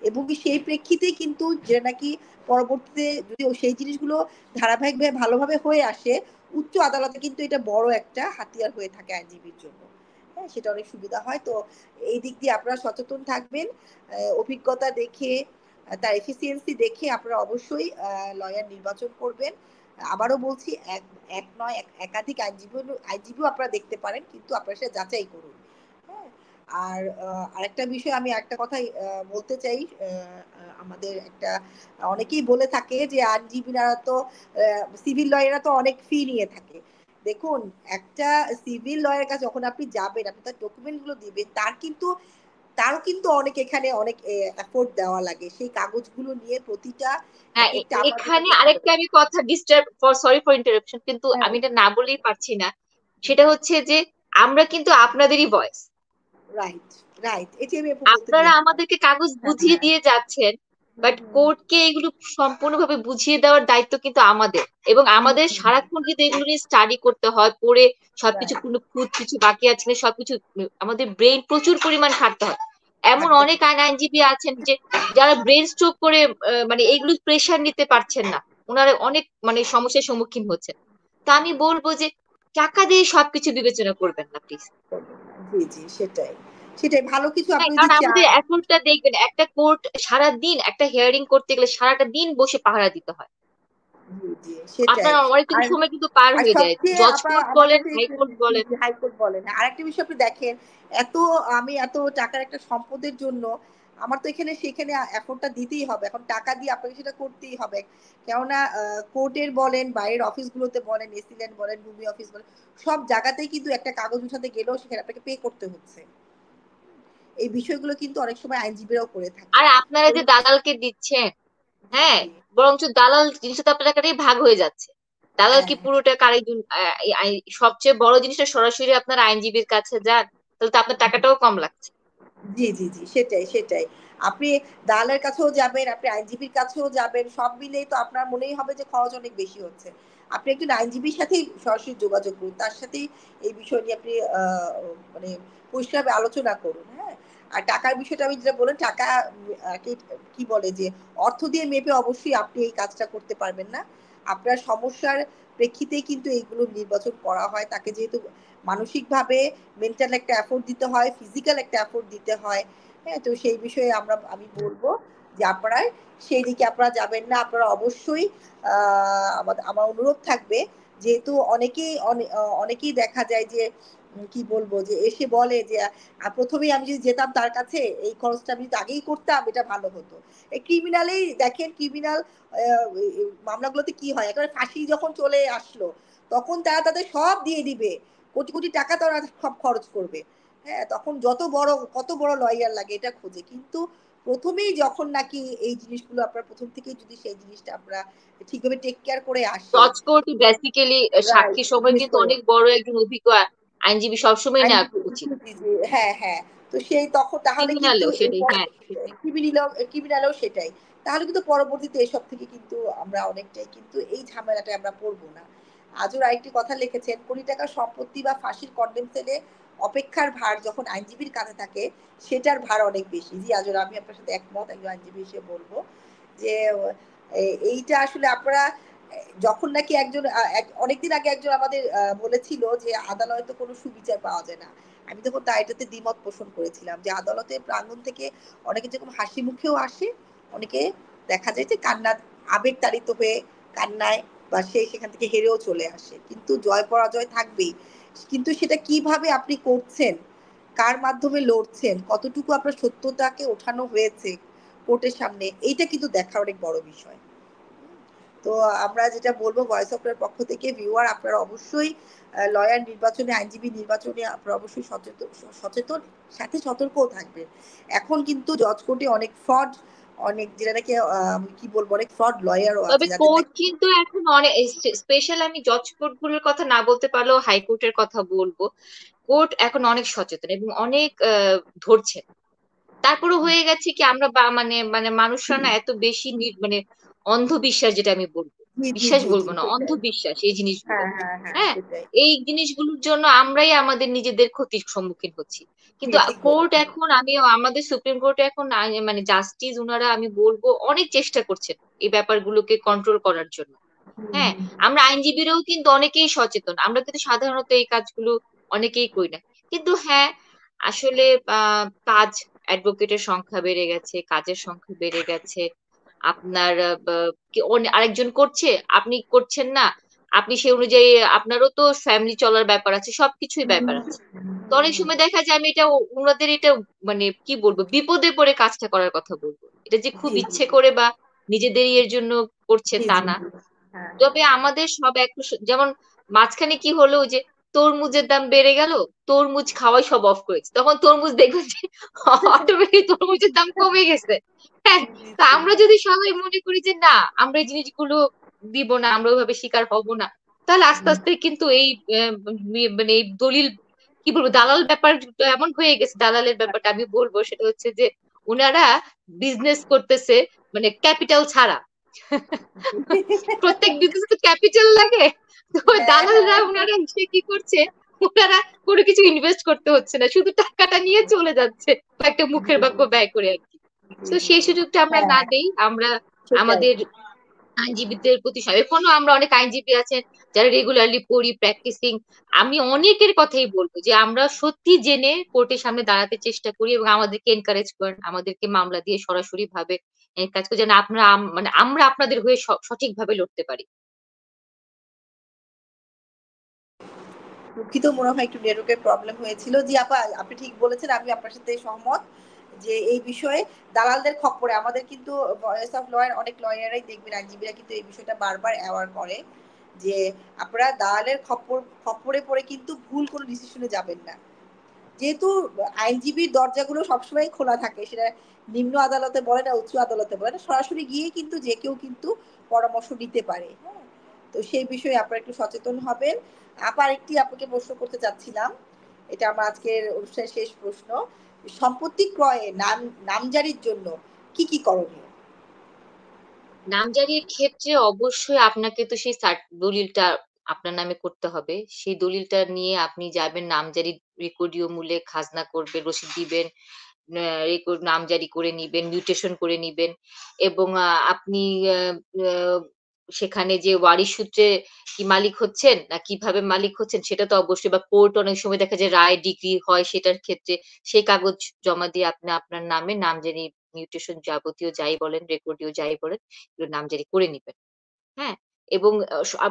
এবং সেই প্রেক্ষিতে কিন্তু যে নাকি পরবর্তীতে যদি সেই জিনিসগুলো ধারাবাহিকভাবে ভালোভাবে হয়ে আসে, উচ্চ আদালতে কিন্তু এটা বড় একটা হাতিয়ার হয়ে থাকে আইনজীবীর জন্য। হ্যাঁ, সেটা অনেক সুবিধা হয়। তো এই দিক দিয়ে আপনারা সচেতন থাকবেন। অভিজ্ঞতা দেখে, তার এফিসিয়েন্সি দেখে আপনারা অবশ্যই লয়ার নির্বাচন করবেন। আবারও বলছি, এক এক নয় একাধিক আইনজীবীও আপনারা দেখতে পারেন, কিন্তু আপনারা সেটা যাচাই করুন। হ্যাঁ, আর আরেকটা বিষয় আমি একটা কথাই বলতে চাই, আমাদের একটা অনেকেই বলে থাকে যে আইনজীবীরা তো সিভিল লয়াররা তো অনেক ফি নিয়ে থাকে। দেখুন, একটা সিভিল লয়ারের কাছে যখন আপনি যাবেন, আপনি তার ডকুমেন্ট গুলো দিবেন, তারও কিন্তু অনেক এখানে অনেক এফোর্ট দেওয়া লাগে, সেই কাগজগুলো নিয়ে প্রতিটা হ্যাঁ, এক একটা আমার যেটা এখানে মনে আরেকটা হয়। আমি কথা disturb for sorry for interruption, কিন্তু হ্যাঁ, আমি এটা না বলেই পারছি না। সেটা হচ্ছে যে আমরা কিন্তু আপনাদেরই ভয়েস, রাইট, রাইট, এটি আমি বলতে আপনারা নিয়েছিলাম। আমাদেরকে কাগজ হ্যাঁ, বুঝিয়ে হ্যাঁ, দিয়ে যাচ্ছেন, বাট কোর্টকে এগুলো সম্পূর্ণভাবে বুঝিয়ে দেওয়ার দায়িত্ব কিন্তু আমাদের, এবং আমাদের সারাক্ষণ কিন্তু এগুলো নিয়ে স্টাডি করতে হয়, পড়ে সবকিছু রাইট। কোনো খুঁত কিছু বাকি আছে না সবকিছু, আমাদের ব্রেন প্রচুর পরিমাণ খাটতে হয়। এমন থাকতে অনেক হবে। আইনজীবী আছেন যে যারা ব্রেন স্ট্রোক করে মানে এইগুলো প্রেশার নিতে পারছেন না, ওনারা অনেক মানে সমস্যার সম্মুখীন হচ্ছেন। তা আমি বলবো যে টাকা দিয়ে সবকিছু বিবেচনা করবেন না প্লিজ। জি, জি, সেটাই। সেটাই ভালো কিছু হ্যাঁ, আপনি যদি কারণ আমাদের চান। এখনটা দেখবেন একটা কোর্ট সারা দিন একটা হিয়ারিং করতে গেলে সারাটা দিন বসে পাহারা দিতে হয়। জি, জি, সেটাই। আপনার অনেকটুকু আর সময় কিন্তু পার আর হয়ে যায়, সবচেয়ে জজ কোর্ট আমার বলেন কাছে হাইকোর্ট জি, বলেন। জি, হাইকোর্ট বলেন। আরেকটা বিষয় আপনি দেখেন, এত আমি এত টাকার একটা সম্পদের জন্য আমার তো এখানে সেখানে এফোর্টটা দিতেই হবে। এখন টাকা দিয়ে আপনাকে সেটা করতেই হবে। কেননা কোর্টের বলেন, বাইরের অফিসগুলোতে বলেন, এসিল্যান্ড বলেন, ভূমি অফিস বলেন, সব জায়গাতেই কিন্তু একটা কাগজ উঠাতে গেলেও সেখানে আপনাকে পে করতে হচ্ছে। এই বিষয়গুলো কিন্তু অনেক সময় আইনজীবীরাও করে থাকে। আর আপনারা তো যে দালালকে দিচ্ছেন, জি, হ্ঁ, জি। বরঞ্চ দালাল জিনিসটা তো আপনার কাছেই ভাগ হয়ে যাচ্ছে। দালাল হ্যাঁ, কি হ্যাঁ। পুরোটা কারেক্ট? সবচেয়ে বড় জিনিসটা সরাসরি আপনার আইনজীবীর কাছে যান, তাহলে তো আপনার টাকাটাও কম লাগছে। জি, জি, জি। সেটাই, সেটাই। আপনি দালালের কাছেও যাবেন, আপনি আইনজীবীর কাছেও যাবেন। সব মিলেই তো আপনার মনেই হবে যে খরচ অনেক বেশি হচ্ছে। আপনি একজন আইনজীবীর সাথেই সরাসরি যোগাযোগ করুন। তার সাথেই এই বিষয় নিয়ে আপনি মানে পরিষ্কারভাবে আলোচনা করুন, হ্যাঁ? আর টাকার বিষয়টা আমি যেটা বললাম, টাকা কি কি বলে যে অর্থ দিয়ে মেপে অবশ্যই আপনি এই কাজটা করতে পারবেন না। আপনার সমস্যার প্রেক্ষিতেই কিন্তু এইগুলো নির্বাচন করা হয়। তাকে যেহেতু মানসিকভাবে মেন্টাল একটা এফোর্ট দিতে হয়, ফিজিক্যাল একটা এফোর্ট দিতে হয়। হ্যাঁ? তো সেই বিষয়ে আমি বলব যে আপনারা সেই দিকে আপনারা যাবেন না। আপনারা অবশ্যই আ আমার অনুরোধ থাকবে, যেহেতু অনেকেই দেখা যায় যে কি বলবো যে এসে বলে যে ১ম এই আমি যদি যেতাম তার কাছে এই খরচটা আমি যদি আগেই করতাম এটা ভালো হতো। এই ক্রিমিনালেই দেখেন ক্রিমিনাল আ মামলাগুলোতে কি হয়? একেবারে ফাঁসি যখন চলে আসলো, তখন তারা তাদের সব দিয়ে দিবে। কোটি, কোটি টাকা তারা সব খরচ করবে। হ্যাঁ? তখন কত বড় লয়ার লাগে এটা খোঁজে। কিন্তু ১ম এই যখন নাকি এই জিনিসগুলো আপনারা ১ম থেকেই যদি সেই জিনিসটা আপনারা ঠিকভাবে টেক কেয়ার করে আসেন। জজ কোর্ট বেসিক্যালি রাইট, সাক্ষীর সময় জিনিস কিন্তু করে। অনেক বড় একজন অভিজ্ঞ আইনজীবী সবসময় নেওয়া আইনজীবী উচিত। জি, জি, জি। হ্যাঁ, হ্যাঁ। তো তাহলে কিন্তু ক্রিমিনালেও এই সেটাই, হ্যাঁ সেটাই। ক্রিমিনালেও সেটাই। তাহলে কিন্তু পরবর্তীতে এসব থেকে কিন্তু আমরা অনেকটাই কিন্তু এই ঝামেলাটায় আমরা পড়ব না। আজও আরেকটি কথা লিখেছেন, কোটি টাকার সম্পত্তি বা ফাঁসির কনডেম সেলে অপেক্ষার ভার যখন আইনজীবীর কাঁধে থাকে, সেটার ভার অনেক বেশি। জি, আজর আমি আপনার সাথে একমত একজন আইনজীবী হিসেবে বলব যে এইটা আসলে আপনারা যখন নাকি একজন অনেকদিন আগে একজন আমাদের বলেছিল যে আদালতে কোনো সুবিচার পাওয়া যায় না। আমি তখন এটাতে দ্বিমত পোষণ করেছিলাম যে আদালতের প্রাঙ্গণ থেকে অনেকে যেরকম হাসি মুখেও আসে, অনেকে দেখা যায় যে আবেগতাড়িত হয়ে কান্নায় বা সে সেখান থেকে হেরেও চলে আসে। কিন্তু জয় পরাজয় থাকবেই। কিন্তু সেটা কিভাবে আপনি করছেন, কার মাধ্যমে লড়ছেন, কতটুকু আপনার সত্যতাকে ওঠানো হয়েছে কোর্টের সামনে, এইটা কিন্তু দেখার অনেক বড় বিষয়। তো আমরা যেটা বলব ভয়েস অফ এর পক্ষ থেকে ভিউয়ার আপনারা অবশ্যই লয়ার নির্বাচনে, আইনজীবী নির্বাচনে আপনারা অবশ্যই সচেতন সাথে সতর্কও থাকবেন। এখন কিন্তু জজ কোর্টে অনেক ফ্রড, অনেক যেটা নাকি কি বলবো অনেক ফ্রড লয়ারও আছে তবে যাদের কোর্ট নাকি কিন্তু এখন অনেক স্পেশাল, আমি জজ কোর্ট গুলোর কথা না বলতে পারলেও হাইকোর্টের কথা বলবো। কোর্ট এখন অনেক সচেতন এবং অনেক ধরছে। তারপরে হয়ে গেছে কি আমরা মানে মানে মানুষরা না এত বেশি মানে অন্ধবিশ্বাস, যেটা আমি বলবো, জি, জি, বিশ্বাস জি, জি, বলবো না, সেটাই। অন্ধবিশ্বাস এই হ্যাঁ, জিনিসগুলোতে। হ্যাঁ, হ্যাঁ, হ্যাঁ, সেটাই। এই জিনিসগুলোর জন্য আমরাই আমাদের নিজেদের ক্ষতির সম্মুখীন হচ্ছি। জি, কিন্তু ঠিক কোর্ট বলেছেন। এখন, আমি আমাদের সুপ্রিম কোর্টে এখন মানে জাস্টিস উনারা আমি বলবো অনেক চেষ্টা করছেন এই ব্যাপারগুলোকে কন্ট্রোল করার জন্য। হুম, হ্যাঁ, হুম, আমরা আইনজীবীরাও কিন্তু অনেকেই সচেতন, আমরা কিন্তু সাধারণত এই কাজগুলো অনেকেই করি না। কিন্তু হ্যাঁ, আসলে কাজ, অ্যাডভোকেটের সংখ্যা বেড়ে গেছে, কাজের সংখ্যা বেড়ে গেছে। আপনার আরেকজন করছে, আপনি করছেন না, আপনি সে অনুযায়ী আপনারও তো ফ্যামিলি চলার ব্যাপার আছে, সবকিছুই হুম, ব্যাপার হুম, আছে। হুম, তো হুম, অনেক হুম। সময় দেখা যায় আমি এটা ওনাদের এটা মানে কি বলবো, বিপদে পড়ে কাজটা করার কথা বলবো, এটা যে খুব জি, জি, ইচ্ছে জি। করে বা নিজেদেরই এর জন্য করছে জি, তা জি, না। জি। হ্যাঁ, হ্যাঁ, তবে আমাদের সব একটু যেমন মাঝখানে কি হলো, ওই যে তরমুজের দাম বেড়ে গেল, তরমুজ খাওয়াই সব অফ করেছে, তখন তরমুজ দেখবেন যে অটোমেটিক তরমুজের দাম কমে গেছে। হ্যাঁ, জি, তো জি। আমরা যদি সবাই মনে করি যে না, আমরা এই জিনিসগুলো দিব না, আমরা ওইভাবে শিকার হব না, তাহলে আস্তে হুম, আস্তে কিন্তু এই মানে এই দলিল কি বলবো, দালাল ব্যাপার এমন হয়ে গেছে, দালালের ব্যাপারটা আমি বলবো সেটা হচ্ছে যে উনারা বিজনেস করতেছে মানে ক্যাপিটাল ছাড়া। প্রত্যেক বিজনেস তো ক্যাপিটাল লাগে। তো হ্যাঁ, দালালরা হ্যাঁ, ওনারা এসে কি করছে, ওনারা কোনো কিছু ইনভেস্ট করতে হচ্ছে না, শুধু টাকাটা নিয়ে চলে যাচ্ছে একটা মুখের বাক্য ব্যয় করে আর কি। তো সেই সুযোগটা আমরা হ্যাঁ, না হ্যাঁ, দেই, আমরা সেটাই। আমাদের আইনজীবীদের প্রতি এখনো আমরা অনেক আইনজীবী আছেন যারা রেগুলারলি পড়ি, প্র্যাকটিসিং। আমি অনেকের কথাই বলবো যে আমরা সত্যি জেনে কোর্টের সামনে দাঁড়াতে চেষ্টা করি, এবং আমাদেরকে এনকারেজ করেন, আমাদেরকে মামলা দিয়ে সরাসরি ভাবে কাজ করে, যেন আপনারা মানে আমরা আপনাদের হয়ে সঠিকভাবে লড়তে পারি। দুঃখিত, মনে হয় একটু নেটওয়ার্কের প্রবলেম হয়েছিল। জি আপা, আপনি ঠিক বলেছেন, আমি আপনার সাথে সহমত যে এই বিষয়ে দালালদের খপ্পরে আমাদের কিন্তু ভয়েস অফ লয়ার অনেক লয়ারাই দেখবেন, আইনজীবীরা কিন্তু এই বিষয়টা বারবার অ্যাওয়ার করে যে আপনারা দালালের খপ্পরে পড়ে কিন্তু ভুল কোনো ডিসিশনে যাবেন না। যেহেতু আইনজীবীর দরজাগুলো সবসময় খোলা থাকে, সেটা নিম্ন আদালতে বলে না উচ্চ আদালতে বলে না, সরাসরি গিয়ে কিন্তু যে কেউ কিন্তু পরামর্শ নিতে পারে। হ্যাঁ, তো সেই বিষয়ে আপনারা একটু সচেতন হবেন। আবার একটি আপনাকে প্রশ্ন করতে চাচ্ছিলাম, এটা আমার আজকের অনুষ্ঠানের শেষ প্রশ্ন। সম্পত্তি ক্রয়ে নামজারির জন্য কি কি করণীয়? নামজারির ক্ষেত্রে অবশ্যই আপনাকে তো সেই দলিলটা আপনার নামে করতে হবে। সেই দলিলটা নিয়ে আপনি যাবেন, নামজারি রেকর্ডীয় মূলে খাজনা করবেন, রসিদ দিবেন, রেকর্ড নামজারি করে নিবেন, মিউটেশন করে নিবেন, এবং আপনি আ আ সেখানে যে ওয়ারিশ সূত্রে কি মালিক হচ্ছেন না কিভাবে মালিক হচ্ছেন সেটা তো অবশ্যই, বা কোর্ট অনেক সময় দেখা যায় রায় ডিগ্রি হয় সেটার ক্ষেত্রে সেই কাগজ জমা দিয়ে আপনি আপনার নামে নামজারি, মিউটেশন যাবতীয় যাই বলেন, রেকর্ডীয় যাই বলেন, এগুলো নামজারি করে নিবেন। হ্যাঁ? এবং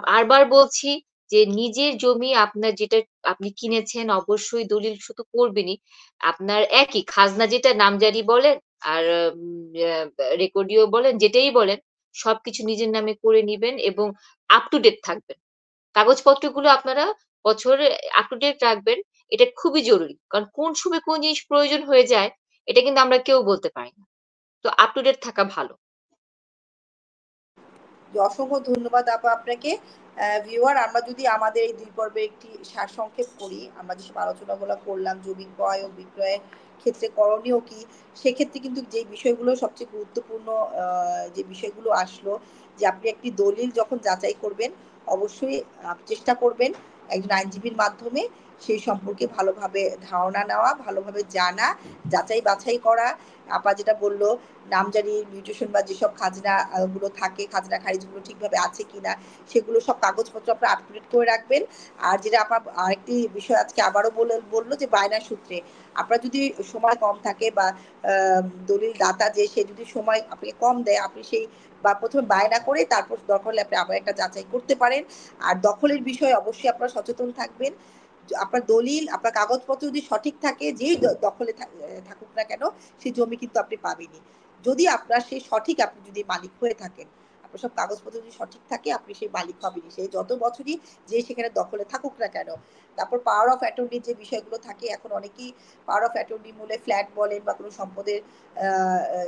বারবার বলছি যে নিজের জমি আপনার যেটা আপনি কিনেছেন অবশ্যই দলিল শুধু করবেনই। আপনার একই খাজনা যেটা নামজারি বলেন আর রেকর্ডীয় বলেন, যেটাই বলেন সবকিছু নিজের নামে করে নিবেন এবং আপ টু ডেট থাকবেন। কাগজপত্রগুলো আপনারা বছরে আপ টু ডেট রাখবেন। এটা খুবই জরুরি। কারণ কোন সময় কোন জিনিস প্রয়োজন হয়ে যায় এটা কিন্তু আমরা কেউ বলতে পারি না। তো আপ টু ডেট থাকা ভালো। জি, অসংখ্য ধন্যবাদ আপা আপনাকে। ভিউয়ার, আমরা যদি আমাদের এই ২ পর্বের একটি সারসংক্ষেপ করি, আমরা যেসব আলোচনাগুলো করলাম জমি ক্রয় ও বিক্রয়ের ক্ষেত্রে করণীয় কি? সেক্ষেত্রে কিন্তু যে বিষয়গুলো সবচেয়ে গুরুত্বপূর্ণ, যে বিষয়গুলো আসলো, যে আপনি একটি দলিল যখন যাচাই করবেন, অবশ্যই চেষ্টা করবেন একজন আইনজীবীর মাধ্যমে সেই সম্পর্কে ভালোভাবে ধারণা নেওয়া, ভালোভাবে জানা, যাচাই বাছাই করা। আপা যেটা বলল, নামজারি, মিউটেশন বা যেসব খাজনা গুলো থাকে, খাজনা খারিজগুলো ঠিকভাবে আছে কিনা, সেগুলো সব কাগজপত্র আপনারা আপ টু ডেট করে রাখবেন। আর যেটা আপনার আরেকটি বিষয় আজকে আবারও বলল যে বায়নার সূত্রে আপনার যদি সময় কম থাকে বা দলিল দাতা যে সে যদি সময় আপনাকে কম দেয়, আপনি সেই বা ১ম এ বায়না করে তারপর দরকার হলে আপনি আবার একটা যাচাই করতে পারেন। আর দখলের বিষয়ে অবশ্যই আপনারা সচেতন থাকবেন। আপনার দলিল, আপনার কাগজপত্র যদি সঠিক থাকে, যেই দখলে থাকুক না কেন, সেই জমি কিন্তু আপনি পাবেনই। যদি আপনার সেই সঠিক, আপনি যদি মালিক হয়ে থাকেন, আপনার সব কাগজপত্র যদি সঠিক থাকে, আপনি সেই মালিক হবেনই। সে যত বছরই যে সেখানে দখলে থাকুক না কেন। তারপর পাওয়ার অফ অ্যাটর্নি যে বিষয়গুলো থাকে, এখন অনেকেই পাওয়ার অফ অ্যাটর্নি মূলে ফ্ল্যাট বলেন বা কোনো সম্পদের আ আ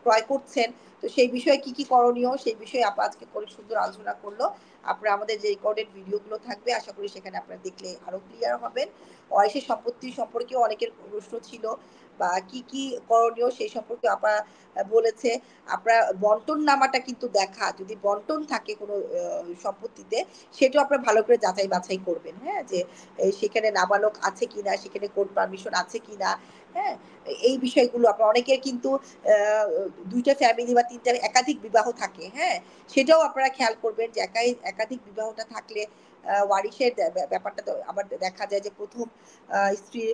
ক্রয় করছেন। তো সেই বিষয়ে কি, কি করণীয়, সেই বিষয়ে আপা আজকে অনেক সুন্দর আলোচনা করল। আপনারা আমাদের যে রেকর্ডেড ভিডিওগুলো থাকবে, আশা করি সেখানে আপনারা দেখলে আরো ক্লিয়ার হবেন। ওয়ারিশের সম্পত্তি সম্পর্কেও অনেকের প্রশ্ন ছিল বা কি, কি করণীয় সেই সম্পর্কে আপা বলেছে। আপনারা বন্টননামাটা কিন্তু দেখা, যদি বন্টন থাকে কোনো সম্পত্তিতে, সেটাও আপনারা ভালো করে যাচাই বাছাই করবেন। হ্যাঁ? যে সেখানে নাবালক আছে কিনা, সেখানে কোর্ট পারমিশন আছে কিনা, হ্যাঁ? এই বিষয়গুলো আপনারা, অনেকের কিন্তু আ ২ টা ফ্যামিলি বা ৩ টা একাধিক বিবাহ থাকে। হ্যাঁ? সেটাও আপনারা খেয়াল করবেন যে একাধিক বিবাহটা থাকলে ওয়ারিশের ব্যাপারটা তো আবার দেখা যায় যে ১ম স্ত্রীর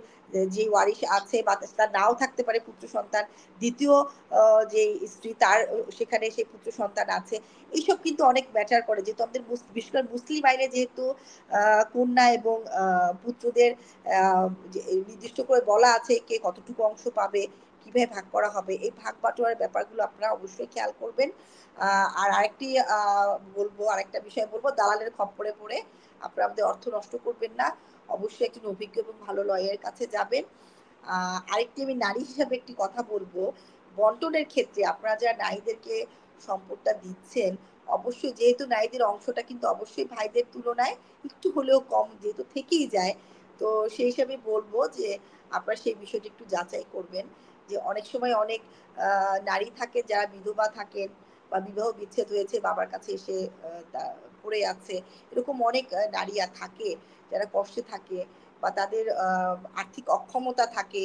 যে ওয়ারিশ আছে বা তার নাও থাকতে পারে পুত্র সন্তান। ২য় আ যে স্ত্রী, তার সেখানে সেই পুত্র সন্তান আছে। এইসব কিন্তু অনেক ম্যাটার করে। যেহেতু আমাদের বিশেষ করে মুসলিম আইনে যেহেতু আ কন্যা এবং পুত্রদের আ যে নির্দিষ্ট করে বলা আছে কে কতটুকু অংশ পাবে, কিভাবে ভাগ করা হবে। এই ভাগ বাটোয়ারার ব্যাপারগুলো আপনারা অবশ্যই খেয়াল করবেন। আ আর আরেকটি আরেকটা বিষয় বলব, দালালের খপ্পরে পড়ে আপনারা আমাদের অর্থ নষ্ট করবেন না। অবশ্যই একজন অভিজ্ঞ এবং ভালো লয়ারের কাছে যাবেন। আ আরেকটি আমি নারী হিসাবে একটি কথা বলব। বন্টনের ক্ষেত্রে আপনারা যারা নারীদেরকে সম্পদটা দিচ্ছেন, অবশ্যই যেহেতু নারীদের অংশটা কিন্তু অবশ্যই ভাইদের তুলনায় একটু হলেও কম যেহেতু থেকেই যায়। তো সেই হিসাবে বলব যে আপনারা সেই বিষয়টি একটু যাচাই করবেন। যে অনেক সময় অনেক নারী থাকে যারা বিধবা থাকেন বা বিবাহ বিচ্ছেদ হয়েছে বাবার কাছে এসে পড়ে আছে। এরকম অনেক নারী থাকে যারা কষ্টে থাকে বা তাদের আর্থিক অক্ষমতা থাকে।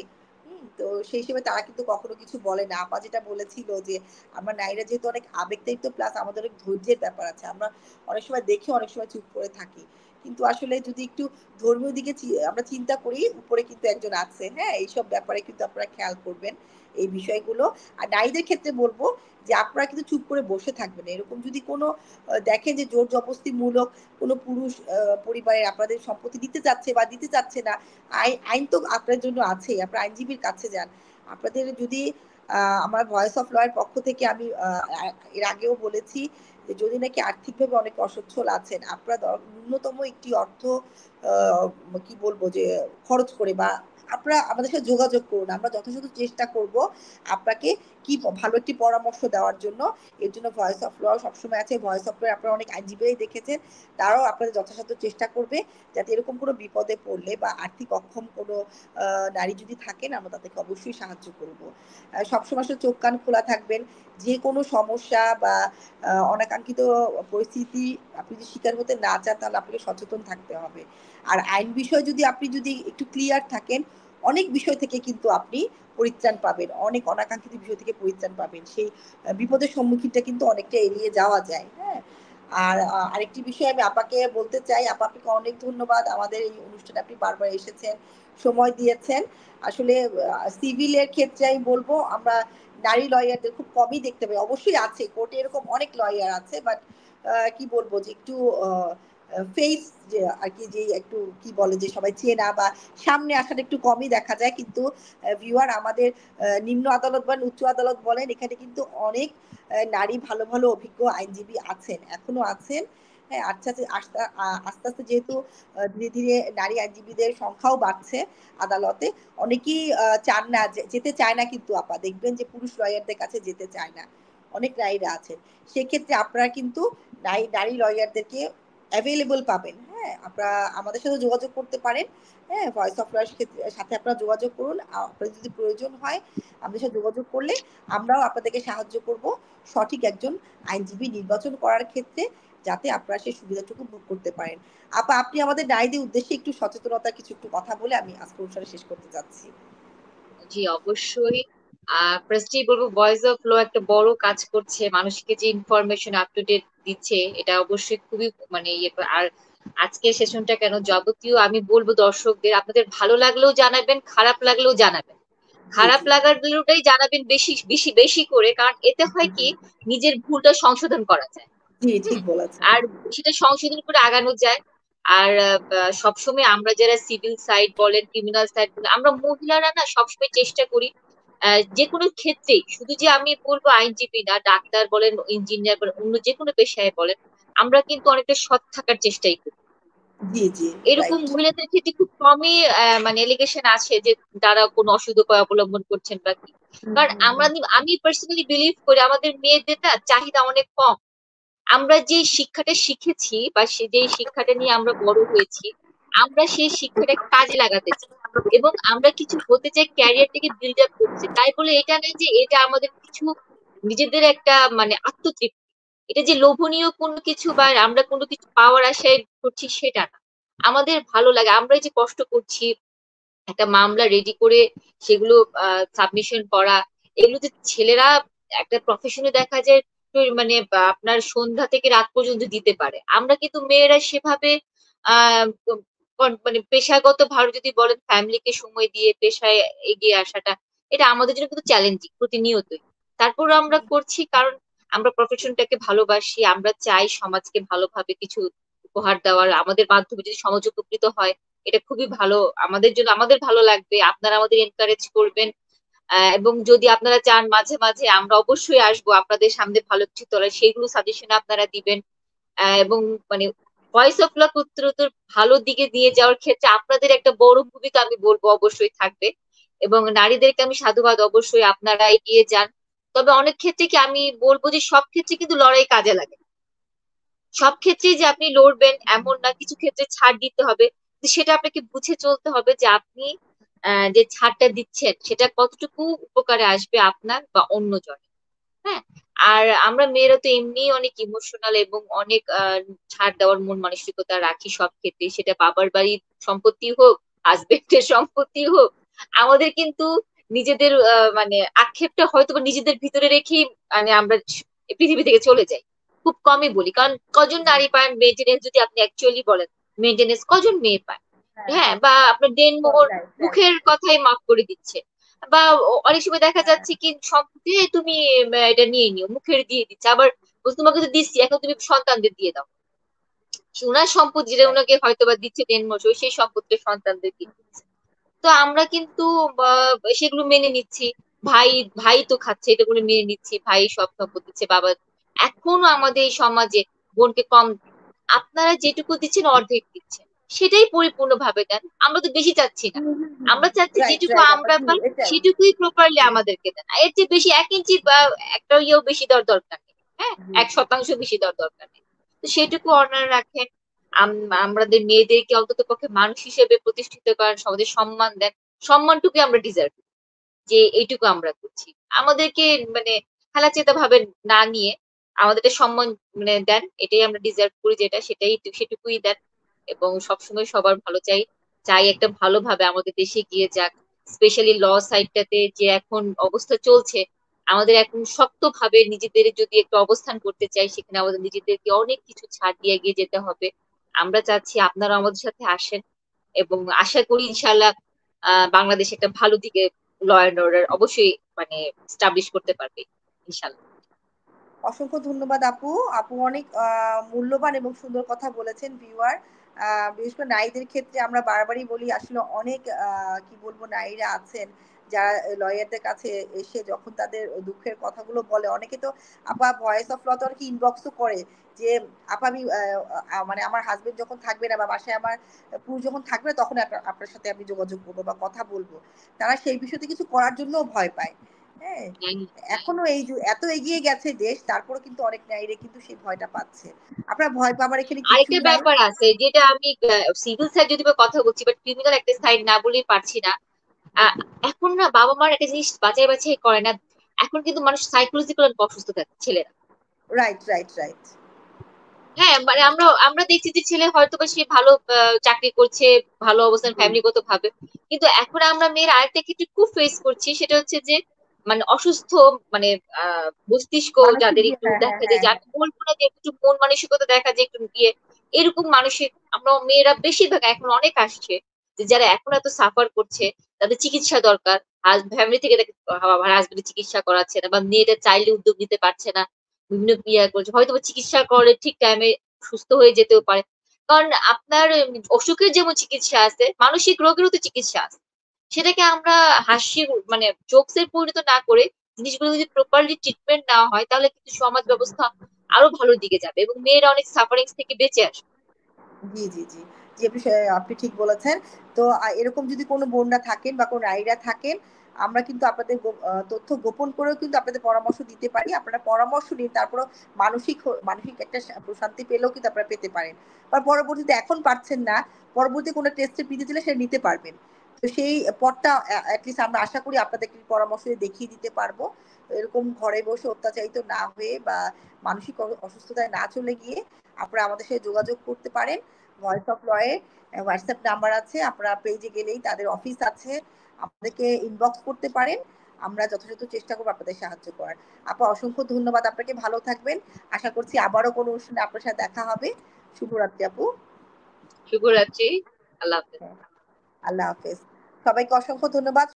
তো সেই হিসেবে তারা কিন্তু কখনো কিছু বলে না। আপা যেটা বলেছিল যে আমরা নারীরা যেহেতু অনেক আবেগতাড়িত প্লাস আমাদের অনেক ধৈর্যের ব্যাপার আছে। আমরা অনেক সময় দেখি, অনেক সময় চুপ করে থাকি। কিন্তু আসলে যদি একটু ধর্মীয় দিকে আমরা চিন্তা করি, উপরে কিন্তু একজন আছে। হ্যাঁ? এইসব ব্যাপারে কিন্তু আপনারা খেয়াল করবেন এই বিষয়গুলো। আর নারীদের ক্ষেত্রে বলব যে আপনারা কিন্তু চুপ করে বসে থাকবেন না। এরকম যদি কোনো দেখেন যে জোর জবরদস্তিমূলক কোনো পুরুষ পরিবারে আপনাদের সম্পত্তি দিতে চাচ্ছে বা দিতে চাচ্ছে না, আইন তো আপনার জন্য আছেই। আপনারা আইনজীবীর কাছে যান। আপনাদের যদি আমার ভয়েস অফ ল এর পক্ষ থেকে আমি এর আগেও বলেছি যে যদি নাকি আর্থিকভাবে অনেক অসচ্ছল আছেন, আপনারা ন্যূনতম একটি অর্থ আ কি বলবো যে খরচ করে বা আপনারা আমাদের সাথে যোগাযোগ করুন। আমরা যথাযথ চেষ্টা করব আপনাকে কি ভালো একটি পরামর্শ দেওয়ার জন্য। এর জন্য ভয়েস অফ ল সবসময় আছে। ভয়েস অফ ল এ আপনারা অনেক আইনজীবীরাই দেখেছেন। তারাও আপনাদের যথাসাধ্য চেষ্টা করবে যাতে এরকম কোনো বিপদে পড়লে বা আর্থিক অক্ষম কোনো আ নারী যদি থাকেন আমরা তাদেরকে অবশ্যই সাহায্য করব। সবসময় আসলে চোখ কান খোলা থাকবেন। যেকোনো সমস্যা বা অনাকাঙ্ক্ষিত পরিস্থিতি আপনি যদি শিকার হতে না চান তাহলে আপনাকে সচেতন থাকতে হবে। আর আইন বিষয়ে যদি আপনি যদি একটু ক্লিয়ার থাকেন, অনেক বিষয় থেকে কিন্তু আপনি পরিত্রাণ পাবেন। অনেক অনাকাঙ্ক্ষিত বিষয় থেকে পরিত্রাণ পাবেন। সেই বিপদের সম্মুখীনটা কিন্তু অনেকটা এড়িয়ে যাওয়া যায়। হ্যাঁ? আর আরেকটি বিষয় আমি আপাকে বলতে চাই, আপা আপনাকে অনেক ধন্যবাদ। আমাদের এই অনুষ্ঠানে আপনি বারবার এসেছেন, সময় দিয়েছেন। আসলে সিভিলের ক্ষেত্রে আমি বলব আমরা নারী লয়ারদের খুব কমই দেখতে পাই। অবশ্যই আছে, কোর্টে এরকম অনেক লয়ার আছে। বাট কি বলবো যে একটু আ আ ফেইস যে আরকি যে একটু কি বলে যে সবাই চেনা বা সামনে আসাটা একটু কমই দেখা যায়। কিন্তু ভিউয়ার আমাদের নিম্ন আদালত বলেন, উচ্চ আদালত বলেন, এখানে কিন্তু অনেক নারী ভালো, ভালো অভিজ্ঞ আইনজীবী আছেন। এখনো আছেন। হ্যাঁ? আস্তে, আস্তে যেহেতু ধীরে, ধীরে নারী আইনজীবীদের সংখ্যাও বাড়ছে আদালতে। অনেকেই চান না যেতে চায় না কিন্তু আপা। দেখবেন যে পুরুষ লয়ারদের কাছে যেতে চায় না। অনেক নারীরা আছেন। সেক্ষেত্রে আপনারা কিন্তু নারী লয়ারদেরকে এভেইলেবল পাবেন। হ্যাঁ? আপনারা আমাদের সাথে যোগাযোগ করতে পারেন। হ্যাঁ? ভয়েস অফ লয়ের সাথে আপনারা যোগাযোগ করুন। আপনাদের যদি প্রয়োজন হয় আমাদের সাথে যোগাযোগ করলে আমরাও আপনাদেরকে সাহায্য করব সঠিক একজন আইনজীবী নির্বাচন করার ক্ষেত্রে যাতে আপনারা সেই সুবিধাটুকু ভোগ করতে পারেন। আপা আপনি আমাদের নারীদের উদ্দেশ্যে একটু সচেতনতার কিছু একটু কথা বলে আমি আজকের অনুষ্ঠানে শেষ করতে চাচ্ছি। জি, অবশ্যই। ফার্স্টেই বলবো ভয়েস অফ ল একটা বড় কাজ করছে, মানুষকে যে ইনফরমেশন আপ টু ডেট দিচ্ছে এটা অবশ্যই খুবই মানে আর আজকের সেশনটা কেন যাবতীয় আমি বলবো দর্শকদের আপনাদের ভালো লাগলেও জানাবেন, খারাপ লাগলেও জানাবেন। জি, খারাপ জি। লাগার গুলোটাই জানাবেন বেশি বেশি বেশি করে, কারণ এতে হয় কি নিজের ভুলটা সংশোধন করা যায়। জি, ঠিক হুম। বলেছেন। আর সেটা সংশোধন করে আগানো যায়। আর সবসময় আমরা যারা সিভিল সাইড বলেন, ক্রিমিনাল সাইড বলেন, আমরা মহিলারা না সবসময় চেষ্টা করি যে কোনো ক্ষেত্রেই, শুধু যে আমি বলবো আইনজীবী না, ডাক্তার বলেন, ইঞ্জিনিয়ার বলেন, অন্য যে কোনো পেশায় বলেন, আমরা কিন্তু অনেকটা সৎ থাকার চেষ্টাই করি। জি, জি, এরকম রাইট। মহিলাদের ক্ষেত্রে খুব কমই মানে এলিগেশন আছে যে তারা কোনো অসৎ উপায় অবলম্বন করছেন বা কি। হুম, কারণ হুম, হুম। আমি পার্সোনালি বিলিভ করি আমাদের মেয়েদের না চাহিদা অনেক কম। আমরা যে শিক্ষাটা শিখেছি বা সে যে শিক্ষাটা নিয়ে আমরা বড় হয়েছি, আমরা সেই শিক্ষাটা কাজে লাগাতে চাই এবং আমরা কিছু হতে চাই, ক্যারিয়ারটাকে বিল্ড আপ করতে চাই। তাই বলে এটা নয় যে এটা আমাদের কিছু নিজেদের একটা মানে আত্মতৃপ্তি, এটা যে লোভনীয় কোনো কিছু বা আমরা কোনো কিছু পাওয়ার আশায় করছি সেটা না। আমাদের ভালো লাগে, আমরা এই যে কষ্ট করছি একটা মামলা রেডি করে সেগুলো সাবমিশন করা, এগুলো যে ছেলেরা একটা প্রফেশনে দেখা যায় মানে আপনার সন্ধ্যা থেকে রাত পর্যন্ত দিতে পারে, আমরা কিন্তু মেয়েরা সেভাবে আহ মানে পেশাগত ভাবে যদি বলেন ফ্যামিলিকে সময় দিয়ে পেশায় এগিয়ে আসাটা, এটা আমাদের জন্য কিন্তু চ্যালেঞ্জিং প্রতিনিয়তই। তারপর আমরা করছি কারণ আমরা প্রফেশনটাকে ভালোবাসি, আমরা চাই সমাজকে ভালোভাবে কিছু উপহার দেওয়ার, আমাদের মাধ্যমে যদি সমাজ উপকৃত হয় এটা খুবই ভালো, আমাদের জন্য আমাদের ভালো লাগবে, আপনারা আমাদের এনকারেজ করবেন। এবং যদি আপনারা চান মাঝে মাঝে আমরা অবশ্যই আসবো আপনাদের সামনে ভালো কিছু তোলার, সেইগুলো সাজেশন আপনারা দিবেন। এবং মানে ভয়েস অফ ল উত্তরোত্তর ভালো দিকে নিয়ে যাওয়ার ক্ষেত্রে আপনাদের একটা বড় ভূমিকা আমি বলবো অবশ্যই থাকবে। এবং নারীদেরকে আমি সাধুবাদ, অবশ্যই আপনারা এগিয়ে যান। তবে অনেক ক্ষেত্রে কি আমি বলবো যে সব ক্ষেত্রে কিন্তু লড়াই কাজে লাগে, সব ক্ষেত্রেই যে আপনি লড়বেন এমন না, কিছু ক্ষেত্রে ছাড় দিতে হবে। তো সেটা আপনাকে বুঝে চলতে হবে যে আপনি যে ছাড়টা দিচ্ছেন সেটা কতটুকু উপকারে আসবে আপনার বা অন্য জন। হ্যাঁ। আর আমরা মেয়েরা তো এমনি অনেক ইমোশনাল এবং অনেক ছাড় দেওয়ার মন মানসিকতা রাখি সব ক্ষেত্রে, সেটা বাবার বাড়ির সম্পত্তি হোক, হাজবেন্ডের সম্পত্তি হোক। আমাদের কিন্তু নিজেদের মানে আক্ষেপটা হয়তো বা নিজেদের ভিতরে রেখেই মানে আমরা পৃথিবী থেকে চলে যাই। খুব কমই বলি, কারণ কজন জি, নারী পান মেনটেনেন্স, যদি আপনি অ্যাকচুয়ালি বলেন মেনটেনেন্স কজন মেয়ে পায়? হ্যাঁ হ্যাঁ, হ্যাঁ, বা আপনার দেনমোহর রাইট রাইট। মুখের কথাই মাফ করে দিচ্ছে। বা অনেক সময় দেখা হ্যাঁ যাচ্ছে কি সম্পত্তি তুমি এটা নিয়ে নিও, মুখের দিয়ে দিচ্ছে। আবার বলছে, তোমাকে তো দিচ্ছি, এখন তুমি সন্তানদের দিয়ে দাও। ওনার সম্পত্তি যেটা রাইট। ওনাকে হয়তো বা দিচ্ছে 10 বছর, সেই সম্পত্তি সন্তানদের দিয়ে দিচ্ছে। তো আমরা কিন্তু সেগুলো মেনে নিচ্ছি। ভাই ভাই তো খাচ্ছে, এটা বলে মেনে নিচ্ছি, ভাই সব সম্পত্তি দিচ্ছে বাবা। এখনো আমাদের এই সমাজে বোনকে কম, আপনারা যেটুকু দিচ্ছেন অর্ধেক দিচ্ছেন, সেটাই পরিপূর্ণ ভাবে দেন। আমরা তো বেশি চাচ্ছি না, আমরা চাচ্ছি রাইট যেটুকু রাইট আপা, আমরা জি পাই এটাই। সেটুকুই প্রপারলি আমাদেরকে দেন। এর চেয়ে বেশি 1 ইঞ্চি বা একটা ইয়েও বেশি দেওয়ার দরকার নেই। হ্যাঁ, জি জি। 1 শতাংশ বেশি দেওয়ার দরকার নেই। তো সেটুকু অনার রাখেন। আমাদের মেয়েদেরকে অন্তত পক্ষে মানুষ হিসেবে প্রতিষ্ঠিত করেন, সমাজে সম্মান দেন। সম্মানটুকু আমরা ডিজার্ভ, যে এইটুকু আমরা করছি। আমাদেরকে মানে হেলাচেতা ভাবে না নিয়ে আমাদের একটা সম্মান মানে দেন, এটাই আমরা ডিজার্ভ করি, যেটা সেটাই সেটুকুই দেন। এবং সবসময় সবার ভালো চাই, চাই একটা ভালোভাবে আমাদের দেশে গিয়ে যাক। স্পেশালি ল সাইডটাতে যে এখন অবস্থা চলছে, আমাদের এখন শক্তভাবে নিজেদের যদি একটু অবস্থান করতে চাই, সেখানে আমাদের নিজেদেরকে অনেক কিছু ছাড় দিয়ে এগিয়ে যেতে হবে। আমরা চাচ্ছি আপনারা আমাদের সাথে আসেন, এবং আশা করি ইনশাল্লাহ বাংলাদেশ একটা ভালো দিকে ল অ্যান্ড অর্ডার অবশ্যই মানে স্টাবলিশ করতে পারবে ইনশাল্লাহ। অসংখ্য ধন্যবাদ আপু। আপু অনেক মূল্যবান এবং সুন্দর কথা বলেছেন ভিউয়ার। বিশেষ করে নারীদের ক্ষেত্রে আমরা বারবারই বলি, আসলে অনেক কি বলবো, নারীরা আছেন যারা লয়ারদের কাছে এসে যখন তাদের দুঃখের কথাগুলো বলে, অনেকে তো আপা ভয়েস অফ ল তো অনেকে ইনবক্সও করে যে আপা আমি মানে আমার হাজবেন্ড যখন থাকবে না বা বাসায় আমার পুরুষ যখন থাকবে না, তখন আপনার সাথে আমি যোগাযোগ করবো বা কথা বলবো। তারা সেই বিষয়তে কিছু করার জন্যও ভয় পায়। হ্যাঁ, হ্যাঁ, এখনো এই যে এত এগিয়ে গেছে দেশ, তারপরেও কিন্তু অনেক নারীরা কিন্তু সেই ভয়টা পাচ্ছে। আপনার ভয় পাবার এখানে আরেকটা কিছুই নাই। ব্যাপার আছে যেটা আমি সিভিল সাইড যদি বা কথা বলছি, বাট ক্রিমিনাল একটা সাইড না বলেই পারছি না। আহ, এখন না বাবা মার একটা জিনিস বাছাই বাছাই করে না। এখন কিন্তু মানুষ সাইকোলজিক্যাল অসুস্থ থাকে ছেলেরা। Right right right. হ্যাঁ, মানে আমরা আমরা দেখছি যে ছেলে হয়তো বা সে ভালো চাকরি করছে, ভালো অবস্থান জি। ফ্যামিলিগত ভাবে, কিন্তু এখন আমরা মেয়ের আরেকটা ক্ষেত্রে খুব ফেস করছি, সেটা হচ্ছে যে মানে অসুস্থ, মানে মস্তিষ্ক মানসিক যাদের যে, একটু হ্যাঁ হ্যাঁ দেখা যায়, হ্যাঁ যে হ্যাঁ। আমি বলবো না যে একটু মন মানসিকতা দেখা যায় একটু ইয়ে, এরকম মানসিক আমরা মেয়েরা বেশিরভাগ এখন অনেক আসছে, যে যারা এখন এত সাফার করছে, তাদের চিকিৎসা দরকার। ফ্যামিলি থেকে হাজবেন্ডের চিকিৎসা করাচ্ছে না, বা মেয়েটা চাইলে উদ্যোগ নিতে পারছে না, বিভিন্ন ক্রিয়া করছে, হয়তো বা চিকিৎসা করে ঠিক টাইমে সুস্থ হয়ে যেতেও পারে। কারণ আপনার অসুখের যেমন চিকিৎসা আছে, মানসিক রোগেরও তো চিকিৎসা আছে। সেটাকে আমরা হাসির মানে জোকসের পরিণত না করে, জিনিসগুলো যদি প্রপারলি ট্রিটমেন্ট নেওয়া হয়, তাহলে কিন্তু সমাজ ব্যবস্থা আরো ভালো দিকে যাবে এবং মেয়েরা অনেক সাফারিংস থেকে বেঁচে আসবে। জি, জি, জি। জি, আপনি ঠিক বলেছেন। তো এরকম যদি কোনো বোনরা থাকেন বা কোনো নারীরা থাকেন, আমরা কিন্তু আপনাদের তথ্য গোপন করেও কিন্তু আপনাদের পরামর্শ দিতে পারি। আপনারা পরামর্শ নিন, তারপরেও মানসিক একটা প্রশান্তি পেলেও কিন্তু আপনারা পেতে পারেন। বা পরবর্তীতে এখন পারছেন না, পরবর্তী কোনো টেস্টের ফিতে দিলে সেটা নিতে পারবেন। তো সেই পথটা এট লিস্ট আমরা আশা করি আপনাদেরকে পরামর্শ দিয়ে দেখিয়ে দিতে পারবো। তো এরকম ঘরে বসে অত্যাচারিত না হয়ে বা মানসিক অসুস্থতায় না চলে গিয়ে আপনারা আমাদের সাথে যোগাযোগ করতে পারেন। ভয়েস অফ লয়ে হোয়াটসঅ্যাপ নাম্বার আছে, আপনারা পেজে গেলেই তাদের অফিস আছে, আমাদেরকে ইনবক্স করতে পারেন। আমরা যথাযথ চেষ্টা করবো আপনাদের সাহায্য করার। আপা অসংখ্য ধন্যবাদ আপনাকে, ভালো থাকবেন। আশা করছি আবারও কোনো অনুষ্ঠানে আপনার সাথে দেখা হবে। শুভরাত্রি আপু। শুভরাত্রি। আল্লাহ হাফেজ। হ্যাঁ, আল্লাহ হাফেজ। সবাইকে অসংখ্য ধন্যবাদ।